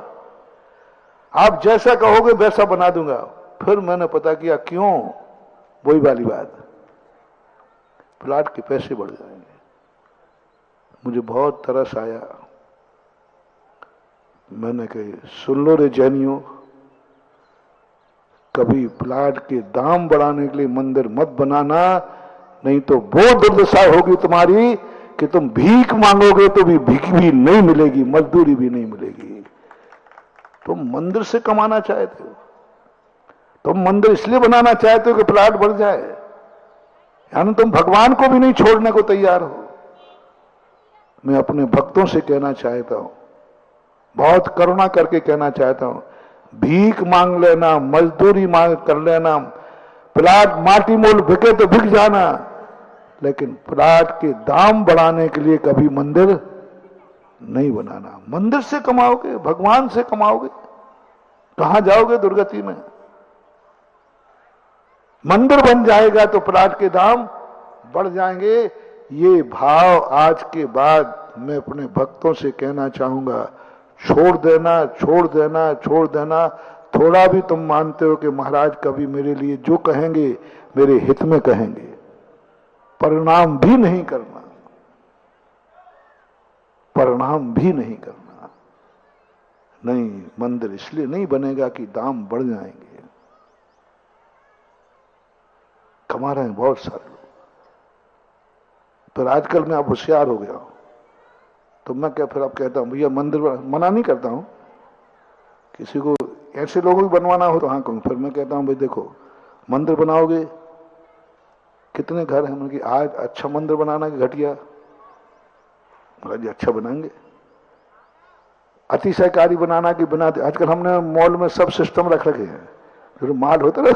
आप जैसा कहोगे वैसा बना दूंगा। फिर मैंने पता किया क्यों, वही वाली बात, प्लाट के पैसे बढ़ जाएंगे। मुझे बहुत तरस आया। मैंने कही सुन लो रे जैनियों, कभी प्लाट के दाम बढ़ाने के लिए मंदिर मत बनाना, नहीं तो वो दुर्दशा होगी तुम्हारी कि तुम भीख मांगोगे तो भी भीख भी नहीं मिलेगी, मजदूरी भी नहीं मिलेगी। तुम मंदिर से कमाना चाहते हो, तुम मंदिर इसलिए बनाना चाहते हो कि प्लाट बढ़ जाए, यानी तुम भगवान को भी नहीं छोड़ने को तैयार हो। मैं अपने भक्तों से कहना चाहता हूं, बहुत करुणा करके कहना चाहता हूं, भीख मांग लेना, मजदूरी मांग कर लेना, प्लाट माटी मोल बिके तो बिक जाना, लेकिन प्लाट के दाम बढ़ाने के लिए कभी मंदिर नहीं बनाना। मंदिर से कमाओगे, भगवान से कमाओगे, कहां जाओगे दुर्गति में? मंदिर बन जाएगा तो प्लाट के दाम बढ़ जाएंगे। ये भाव आज के बाद मैं अपने भक्तों से कहना चाहूंगा, छोड़ देना, छोड़ देना, छोड़ देना। थोड़ा भी तुम मानते हो कि महाराज कभी मेरे लिए जो कहेंगे मेरे हित में कहेंगे, परिणाम भी नहीं करना, परिणाम भी नहीं करना। नहीं, मंदिर इसलिए नहीं बनेगा कि दाम बढ़ जाएंगे। कमा रहे हैं बहुत सारे लोग, पर आजकल मैं अब होशियार हो गया हूं, तो मैं क्या फिर अब कहता हूं भैया मंदिर मना नहीं करता हूं। किसी को ऐसे लोगों को बनवाना हो तो हाँ कहूँ, फिर मैं कहता हूं भाई देखो मंदिर बनाओगे, कितने घर हैं कि आज अच्छा मंदिर बनाना कि घटिया? महाराज जी अच्छा बनाएंगे। अतिशयकारी बनाना कि बिना, आजकल हमने मॉल में सब सिस्टम रख रखे हैं, जो माल होता ना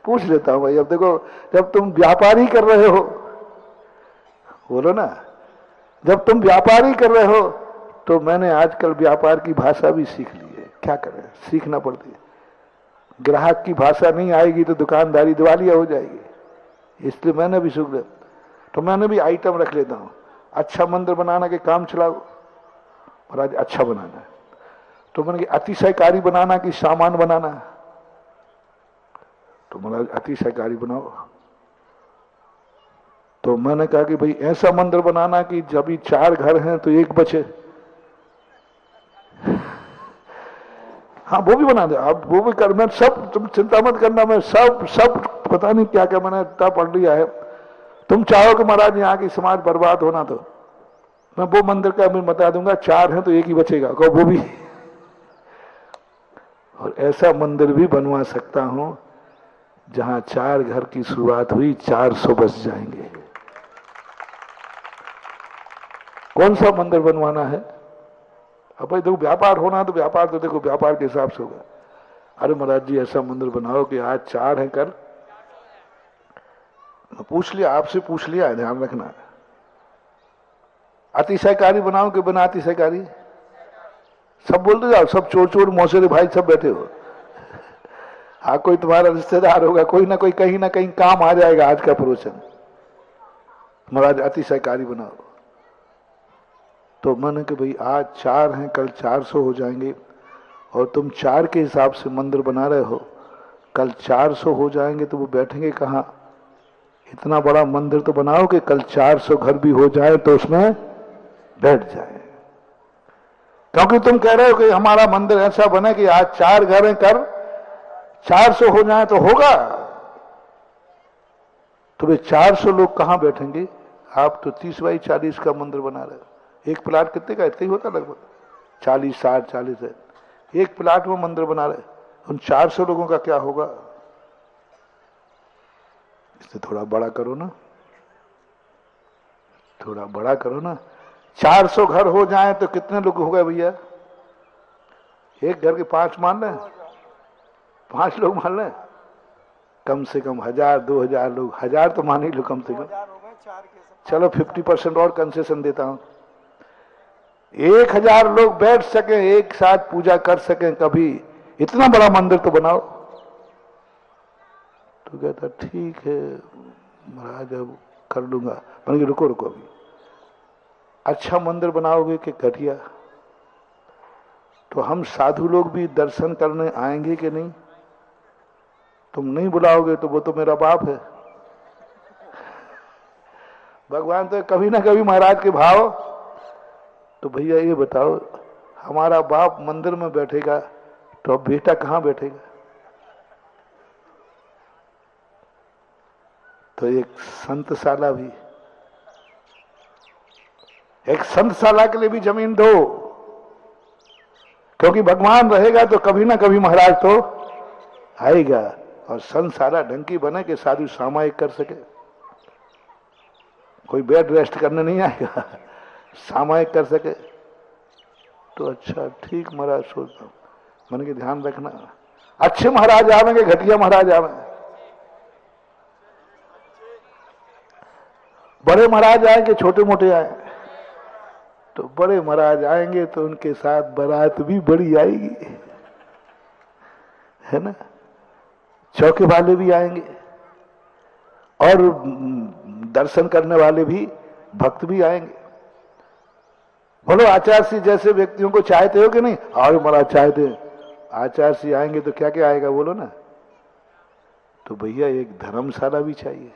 पूछ लेता हूं भाई। अब देखो, जब तुम व्यापारी कर रहे हो, बोलो ना, जब तुम व्यापारी कर रहे हो, तो मैंने आजकल व्यापार की भाषा भी सीख ली है। क्या करें, सीखना पड़ती है। ग्राहक की भाषा नहीं आएगी तो दुकानदारी दिवालिया हो जाएगी, इसलिए मैंने भी सीख लिया। तो मैंने भी आइटम रख लेता हूं। अच्छा मंदिर बनाना के काम चलाओ, महाराज अच्छा बनाना है। तो मैंने अतिशयकारी बनाना कि सामान बनाना, तो महाराज अतिशयकारी बनाओ। तो मैंने कहा कि भाई ऐसा मंदिर बनाना कि जब भी 4 घर हैं तो एक बचे। हाँ वो भी बना दे आप, वो भी कर, मैं सब, तुम चिंता मत करना, मैं सब सब पता नहीं क्या क्या मैंने इतना पढ़ लिया है। तुम चाहो कि महाराज यहाँ की समाज बर्बाद होना, तो मैं वो मंदिर का मैं बता दूंगा, 4 हैं तो एक ही बचेगा, कहो वो भी। और ऐसा मंदिर भी बनवा सकता हूं जहां 4 घर की शुरुआत हुई, 400 बस जाएंगे। कौन सा मंदिर बनवाना है? अब भाई देखो, व्यापार होना तो व्यापार तो देखो व्यापार के हिसाब से होगा। अरे महाराज जी ऐसा मंदिर बनाओ कि आज 4 हैं, कल पूछ लिया, आपसे पूछ लिया, ध्यान रखना। अतिशयकारी बनाओ कि बिना अतिशयकारी? सब बोलते जाओ, सब चोर चोर मौसेरे भाई सब बैठे हो। हाँ कोई तुम्हारा रिश्तेदार होगा, कोई ना कोई कहीं ना कहीं काम आ जाएगा आज का प्रवचन। महाराज अतिशयकारी बनाओ। तो मैंने कि भाई आज 4 हैं, कल 400 हो जाएंगे, और तुम 4 के हिसाब से मंदिर बना रहे हो, कल 400 हो जाएंगे तो वो बैठेंगे कहाँ? इतना बड़ा मंदिर तो बनाओ कि कल 400 घर भी हो जाए तो उसमें बैठ जाए। क्योंकि तुम कह रहे हो कि हमारा मंदिर ऐसा बने कि आज 4 घर हैं, कर 400 हो जाए तो होगा। तो वे 400 लोग कहां बैठेंगे? आप तो 30 बाई 40 का मंदिर बना रहे हो। एक प्लाट कितने का? इतना ही होता लगभग 40, 60, 40 है। एक प्लाट में मंदिर बना रहे, उन 400 लोगों का क्या होगा? इसे थोड़ा बड़ा करो ना, थोड़ा बड़ा करो ना। 400 घर हो जाए तो कितने लोग हो गए भैया? एक घर के 5 मान लें, 5 लोग मान लें, कम से कम 1000, 2000 लोग, 1000 तो मान ही लो कम से कम। चलो 50% और कंसेशन देता हूं। 1000 लोग बैठ सके, एक साथ पूजा कर सके कभी, इतना बड़ा मंदिर तो बनाओ। तो कहता ठीक है महाराज अब कर लूंगा। मैंने रुको रुको, अभी अच्छा मंदिर बनाओगे कि घटिया? तो हम साधु लोग भी दर्शन करने आएंगे कि नहीं? तुम नहीं बुलाओगे तो वो तो मेरा बाप है। भगवान तो कभी ना कभी महाराज के भाव। तो भैया ये बताओ, हमारा बाप मंदिर में बैठेगा तो अब बेटा कहां बैठेगा? तो एक संतशाला भी, एक संतशाला के लिए भी जमीन दो, क्योंकि भगवान रहेगा तो कभी ना कभी महाराज तो आएगा। और संतशाला ढंग की बने कि साधु सामायिक कर सके, कोई बेड रेस्ट करने नहीं आएगा, सामायिक कर सके। तो अच्छा ठीक महाराज सोचता हूं। मैंने कि ध्यान रखना, अच्छे महाराज आवेंगे, घटिया महाराज आवेंगे। बड़े महाराज आएंगे, छोटे मोटे आए, तो बड़े महाराज आएंगे तो उनके साथ बारात भी बड़ी आएगी, है ना। चौके वाले भी आएंगे और दर्शन करने वाले भी, भक्त भी आएंगे। बोलो आचार्य सिंह जैसे व्यक्तियों को चाहते हो कि नहीं? और महाराज चाहते हैं। आचार्य सिंह आएंगे तो क्या क्या आएगा बोलो ना। तो भैया एक धर्मशाला भी चाहिए।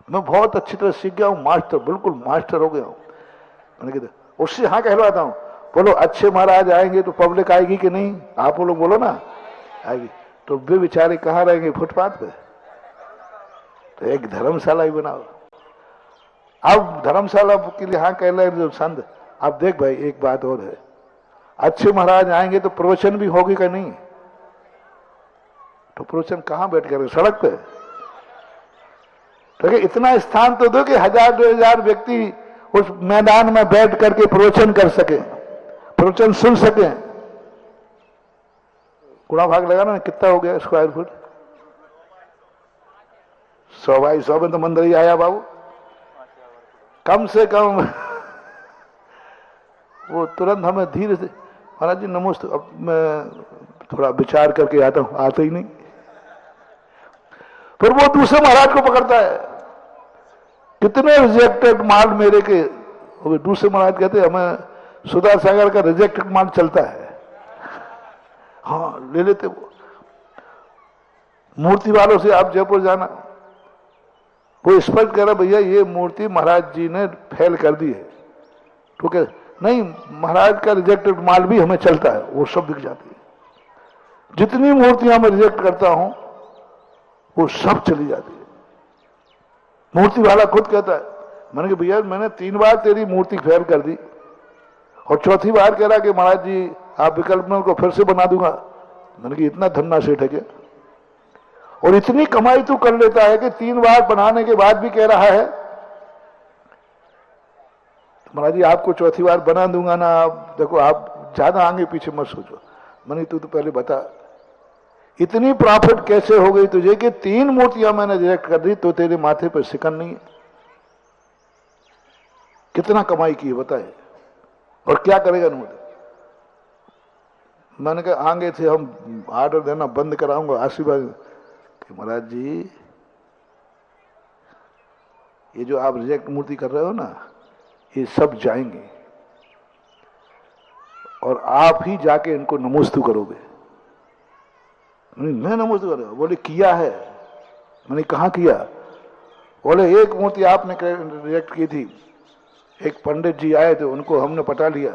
मैं बहुत अच्छी तरह सीख गया हूं, मास्टर, बिल्कुल मास्टर हो गया हूं। मैंने कहा उससे हाँ कहलवाता हूं। बोलो अच्छे महाराज आएंगे तो पब्लिक आएगी कि नहीं? आप लोग बोलो ना, आएगी। तो वे बेचारे कहाँ रहेंगे? फुटपाथ पे। तो एक धर्मशाला ही बनाओ। अब धर्मशाला के लिए हाँ कह रहे जो संत। अब देख भाई एक बात और है, अच्छे महाराज आएंगे तो प्रवचन भी होगी कि नहीं? तो प्रवचन कहाँ बैठ कर? सड़क पे। तो इतना स्थान तो दो कि 1000-2000 व्यक्ति उस मैदान में बैठ करके प्रवचन कर सके, प्रवचन सुन सके। गुणा भाग लगाना ना, कितना हो गया स्क्वायर फुट? 100 में तो मंदिर ही आया बाबू, कम से कम। वो तुरंत हमें धीरे से, महाराज जी नमस्ते, अब मैं थोड़ा विचार करके आता हूं, आते ही नहीं। फिर वो दूसरे महाराज को पकड़ता है, कितने रिजेक्टेड माल मेरे के। दूसरे महाराज कहते हमें सुधा सागर का रिजेक्टेड माल चलता है, हाँ ले लेते। वो मूर्ति वालों से आप जयपुर जाना, वो स्पष्ट कह रहा भैया ये मूर्ति महाराज जी ने फेल कर दी है, तो क्या नहीं, महाराज का रिजेक्टेड माल भी हमें चलता है, वो सब बिक जाती है। जितनी मूर्तियां मैं रिजेक्ट करता हूं वो सब चली जाती है। मूर्ति वाला खुद कहता है, मैंने कहा भैया मैंने 3 बार तेरी मूर्ति फेल कर दी, और चौथी बार कह रहा कि महाराज जी आप विकल्प में को फिर से बना दूंगा। मैंने कहा इतना धन्ना सेठ है क्या, और इतनी कमाई तू कर लेता है कि 3 बार बनाने के बाद भी कह रहा है महाराज जी आपको चौथी बार बना दूंगा ना, आप देखो आप ज्यादा आगे पीछे मत सोचो। मैंने तू तो पहले बता इतनी प्रॉफिट कैसे हो गई तुझे कि 3 मूर्तियां मैंने रिजेक्ट कर दी, तो तेरे माथे पर सिकन नहीं है। कितना कमाई की है बताए, और क्या करेगा नहीं। मैंने कहा आगे से हम ऑर्डर देना बंद कराऊंगा, आशीर्वाद कि महाराज जी ये जो आप रिजेक्ट मूर्ति कर रहे हो ना, ये सब जाएंगे और आप ही जाके इनको नमोस्तु करोगे। मैं नमोस्तु करूंगा? बोले किया है। मैंने कहा किया? बोले एक मूर्ति आपने रिजेक्ट की थी, एक पंडित जी आए थे, उनको हमने पटा लिया,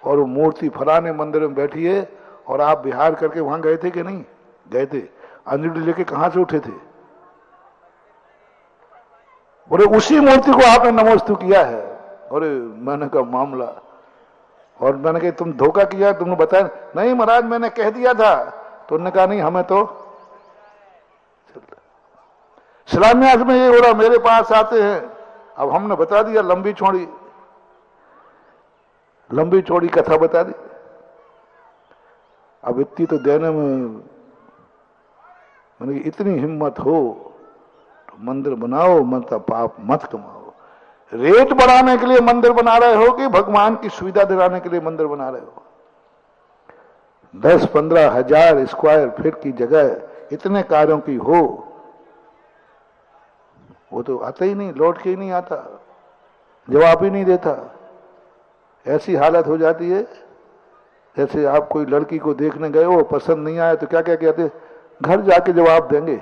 और वो मूर्ति फलाने मंदिर में बैठी है, और आप बिहार करके वहां गए थे कि नहीं गए थे? अंजलि लेके कहां से उठे थे? बोले उसी मूर्ति को आपने नमोस्तु किया है। और मैंने कहा मामला, और मैंने कहा तुम धोखा किया, तुमने बताया नहीं महाराज मैंने कह दिया था, तो उन्होंने कहा नहीं हमें तो शिलान्यास में ये हो रहा, मेरे पास आते हैं, अब हमने बता दिया लंबी चौड़ी कथा बता दी। अब इतनी तो देने में, मैंने इतनी हिम्मत हो तो मंदिर बनाओ, मतलब पाप मत कमाओ। रेट बढ़ाने के लिए मंदिर बना रहे हो कि भगवान की सुविधा दिलाने के लिए मंदिर बना रहे हो? 10-15 हजार स्क्वायर फीट की जगह इतने कार्यों की हो, वो तो आता ही नहीं, लौट के ही नहीं आता, जवाब ही नहीं देता। ऐसी हालत हो जाती है जैसे आप कोई लड़की को देखने गए हो, पसंद नहीं आया तो क्या क्या कहते, घर जाके जवाब देंगे।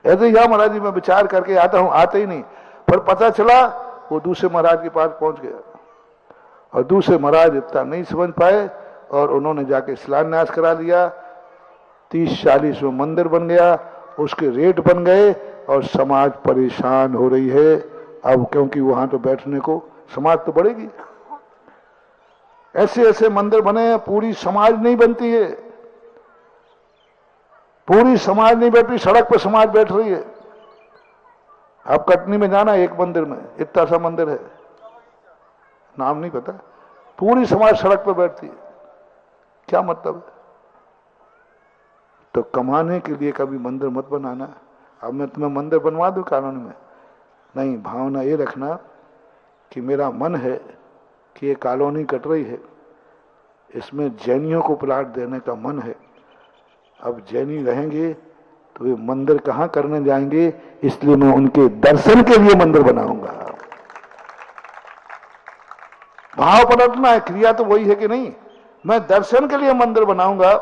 ऐसे ही महाराज जी मैं विचार करके आता हूं, आते ही नहीं। पर पता चला वो दूसरे महाराज के पास पहुंच गया, और दूसरे महाराज इतना नहीं समझ पाए, और उन्होंने जाके शिलान्यास करा लिया। 30-40 में मंदिर बन गया, उसके रेट बन गए, और समाज परेशान हो रही है अब, क्योंकि वहां तो बैठने को समाज तो बढ़ेगी। ऐसे ऐसे मंदिर बने हैं, पूरी समाज नहीं बनती है, पूरी समाज नहीं बैठ रही, सड़क पर समाज बैठ रही है। आप कटनी में जाना, एक मंदिर में इतना सा मंदिर है, नाम नहीं पता, पूरी समाज सड़क पर बैठती है। क्या मतलब है? तो कमाने के लिए कभी मंदिर मत बनाना। अब मैं तुम्हें मंदिर बनवा दूं कॉलोनी में? नहीं, भावना ये रखना कि मेरा मन है कि ये कॉलोनी कट रही है, इसमें जैनियों को प्लाट देने का मन है। अब जैनी रहेंगे तो वे मंदिर कहां करने जाएंगे, इसलिए मैं उनके दर्शन के लिए मंदिर बनाऊंगा। भाव पलटना है, क्रिया तो वही है कि नहीं। मैं दर्शन के लिए मंदिर बनाऊंगा,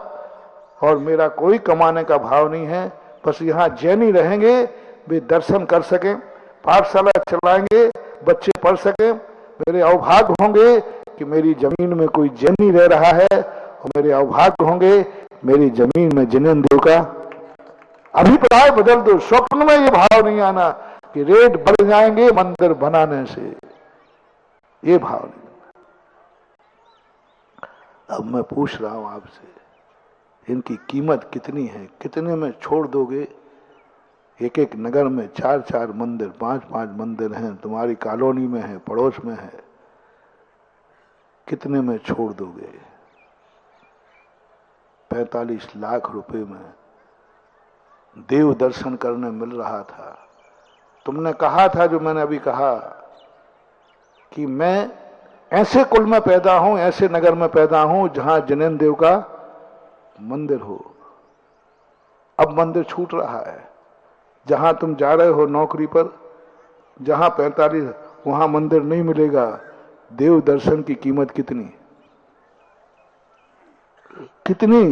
और मेरा कोई कमाने का भाव नहीं है। बस यहाँ जैनी रहेंगे, वे दर्शन कर सकें, पाठशाला चलाएंगे, बच्चे पढ़ सकें। मेरे अवभाग्य होंगे कि मेरी जमीन में कोई जैनी रह रहा है, और मेरे अवभाग्य होंगे मेरी जमीन में जिनेंद्र का। अभिप्राय बदल दो, स्वप्न में ये भाव नहीं आना कि रेट बढ़ जाएंगे मंदिर बनाने से, ये भाव नहीं। अब मैं पूछ रहा हूं आपसे, इनकी कीमत कितनी है? कितने में छोड़ दोगे? एक एक नगर में 4-4 मंदिर, 5-5 मंदिर हैं, तुम्हारी कॉलोनी में है, पड़ोस में है। कितने में छोड़ दोगे? 45 लाख रुपए में देव दर्शन करने मिल रहा था। तुमने कहा था, जो मैंने अभी कहा, कि मैं ऐसे कुल में पैदा हूं, ऐसे नगर में पैदा हूं जहां जिनेन्द्र देव का मंदिर हो। अब मंदिर छूट रहा है। जहां तुम जा रहे हो नौकरी पर, जहां 45, वहां मंदिर नहीं मिलेगा। देव दर्शन की कीमत कितनी कितनी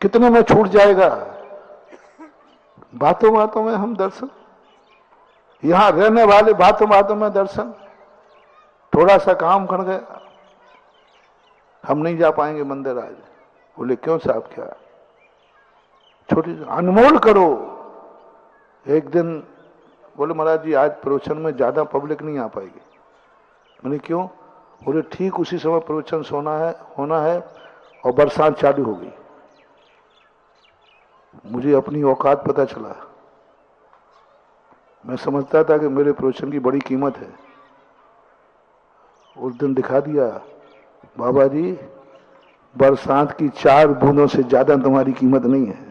कितने में छूट जाएगा? बातों बातों में हम दर्शन, यहां रहने वाले बातों बातों में दर्शन। थोड़ा सा काम कर गया, हम नहीं जा पाएंगे मंदिर आज। बोले क्यों साहब, क्या? छोटी अनमोल करो। एक दिन बोले महाराज जी आज प्रवचन में ज्यादा पब्लिक नहीं आ पाएगी। मैंने क्यों? बोले ठीक उसी समय प्रवचन होना है और बरसात चालू हो गई। मुझे अपनी औकात पता चला। मैं समझता था कि मेरे प्रवचन की बड़ी कीमत है। उस दिन दिखा दिया, बाबा जी बरसात की 4 बूंदों से ज्यादा तुम्हारी कीमत नहीं है।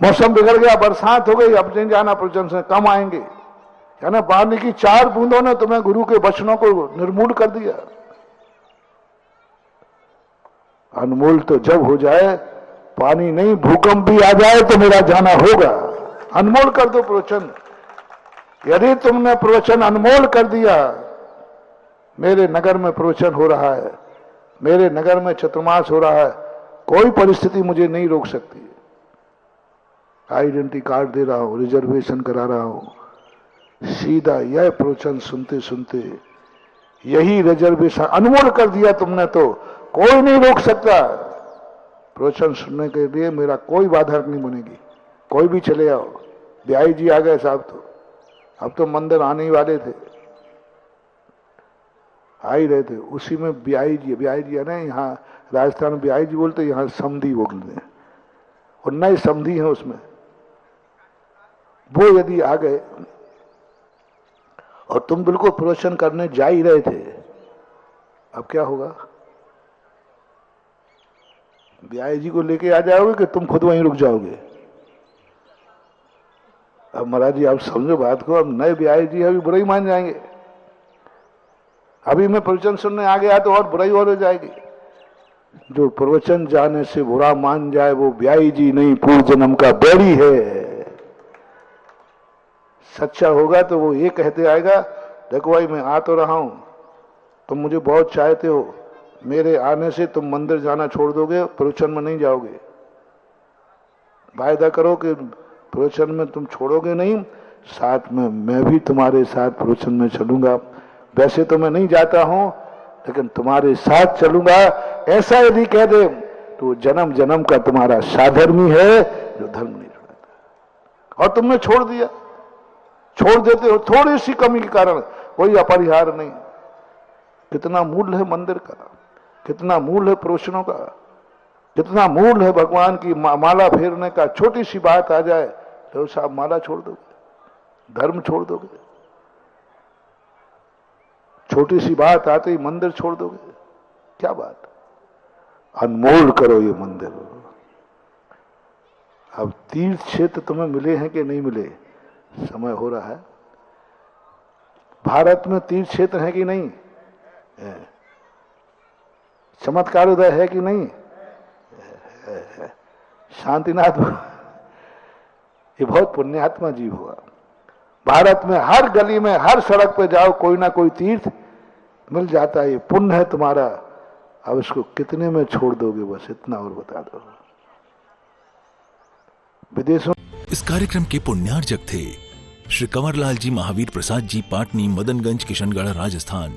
मौसम बिगड़ गया, बरसात हो गई, अब नहीं जाना प्रवचन से, कम आएंगे। यानी पानी की 4 बूंदों ने तुम्हें गुरु के वचनों को निर्मूल कर दिया। अनमोल तो जब हो जाए, पानी नहीं भूकंप भी आ जाए तो मेरा जाना होगा। अनमोल कर दो प्रवचन। यदि तुमने प्रवचन अनमोल कर दिया, मेरे नगर में प्रवचन हो रहा है, मेरे नगर में चतुर्मास हो रहा है, कोई परिस्थिति मुझे नहीं रोक सकती। आइडेंटिटी कार्ड दे रहा हूं, रिजर्वेशन करा रहा हूं, सीधा यह प्रवचन सुनते सुनते यही रिजर्वेशन अनमोल कर दिया तुमने, तो कोई नहीं रोक सकता। प्रवचन सुनने के लिए मेरा कोई बाधक नहीं बनेगी। कोई भी चले आओ। ब्याई जी आ गए साहब, तो अब तो मंदिर आने ही वाले थे, आ ही रहे थे। उसी में ब्याई जी है ना, यहाँ राजस्थान में ब्याई जी बोलते, यहाँ समधी बोलते हैं, और नए समधी हैं उसमें। वो यदि आ गए और तुम बिल्कुल प्रवचन करने जा ही रहे थे, अब क्या होगा? ब्याई जी को लेके आ जाओगे कि तुम खुद वहीं रुक जाओगे? अब महाराज जी आप समझो बात को। अब नए ब्याई जी अभी बुरा ही मान जाएंगे। अभी मैं प्रवचन सुनने आ गया तो और बुराई और हो जाएगी। जो प्रवचन जाने से बुरा मान जाए वो ब्याई जी नहीं, पूर्व जन्म का बैरी है। सच्चा होगा तो वो ये कहते आएगा, देखो भाई मैं आ तो रहा हूं, तुम मुझे बहुत चाहते हो, मेरे आने से तुम मंदिर जाना छोड़ दोगे, प्रवचन में नहीं जाओगे। वायदा करो कि प्रवचन में तुम छोड़ोगे नहीं, साथ में मैं भी तुम्हारे साथ प्रवचन में चलूंगा। वैसे तो मैं नहीं जाता हूं, लेकिन तुम्हारे साथ चलूंगा। ऐसा यदि कह दे तो जन्म जन्म का तुम्हारा साधर्मी है जो धर्म नहीं छोड़ता। और तुमने छोड़ दिया, छोड़ देते हो थोड़ी सी कमी के कारण, कोई अपरिहार नहीं। कितना मूल्य है मंदिर का, कितना मूल्य है प्रवचनों का, कितना मूल्य है भगवान की माला फेरने का। छोटी सी बात आ जाए तो साहब माला छोड़ दोगे, धर्म छोड़ दोगे। छोटी सी बात आते ही मंदिर छोड़ दोगे, क्या बात? अनमोल करो ये मंदिर। अब तीर्थ क्षेत्र तुम्हें मिले हैं कि नहीं मिले, समय हो रहा है। भारत में तीर्थ क्षेत्र है कि नहीं? चमत्कार उदय है कि नहीं? शांतिनाथ ये बहुत पुण्यात्मा जीव हुआ। भारत में हर गली में, हर सड़क पे जाओ, कोई ना कोई तीर्थ मिल जाता है। ये पुण्य है तुम्हारा। अब इसको कितने में छोड़ दोगे, बस इतना और बता दो। विदेशों इस कार्यक्रम के पुण्यार्जक थे श्री कंवरलाल जी महावीर प्रसाद जी, पाटनी, मदनगंज, किशनगढ़, राजस्थान।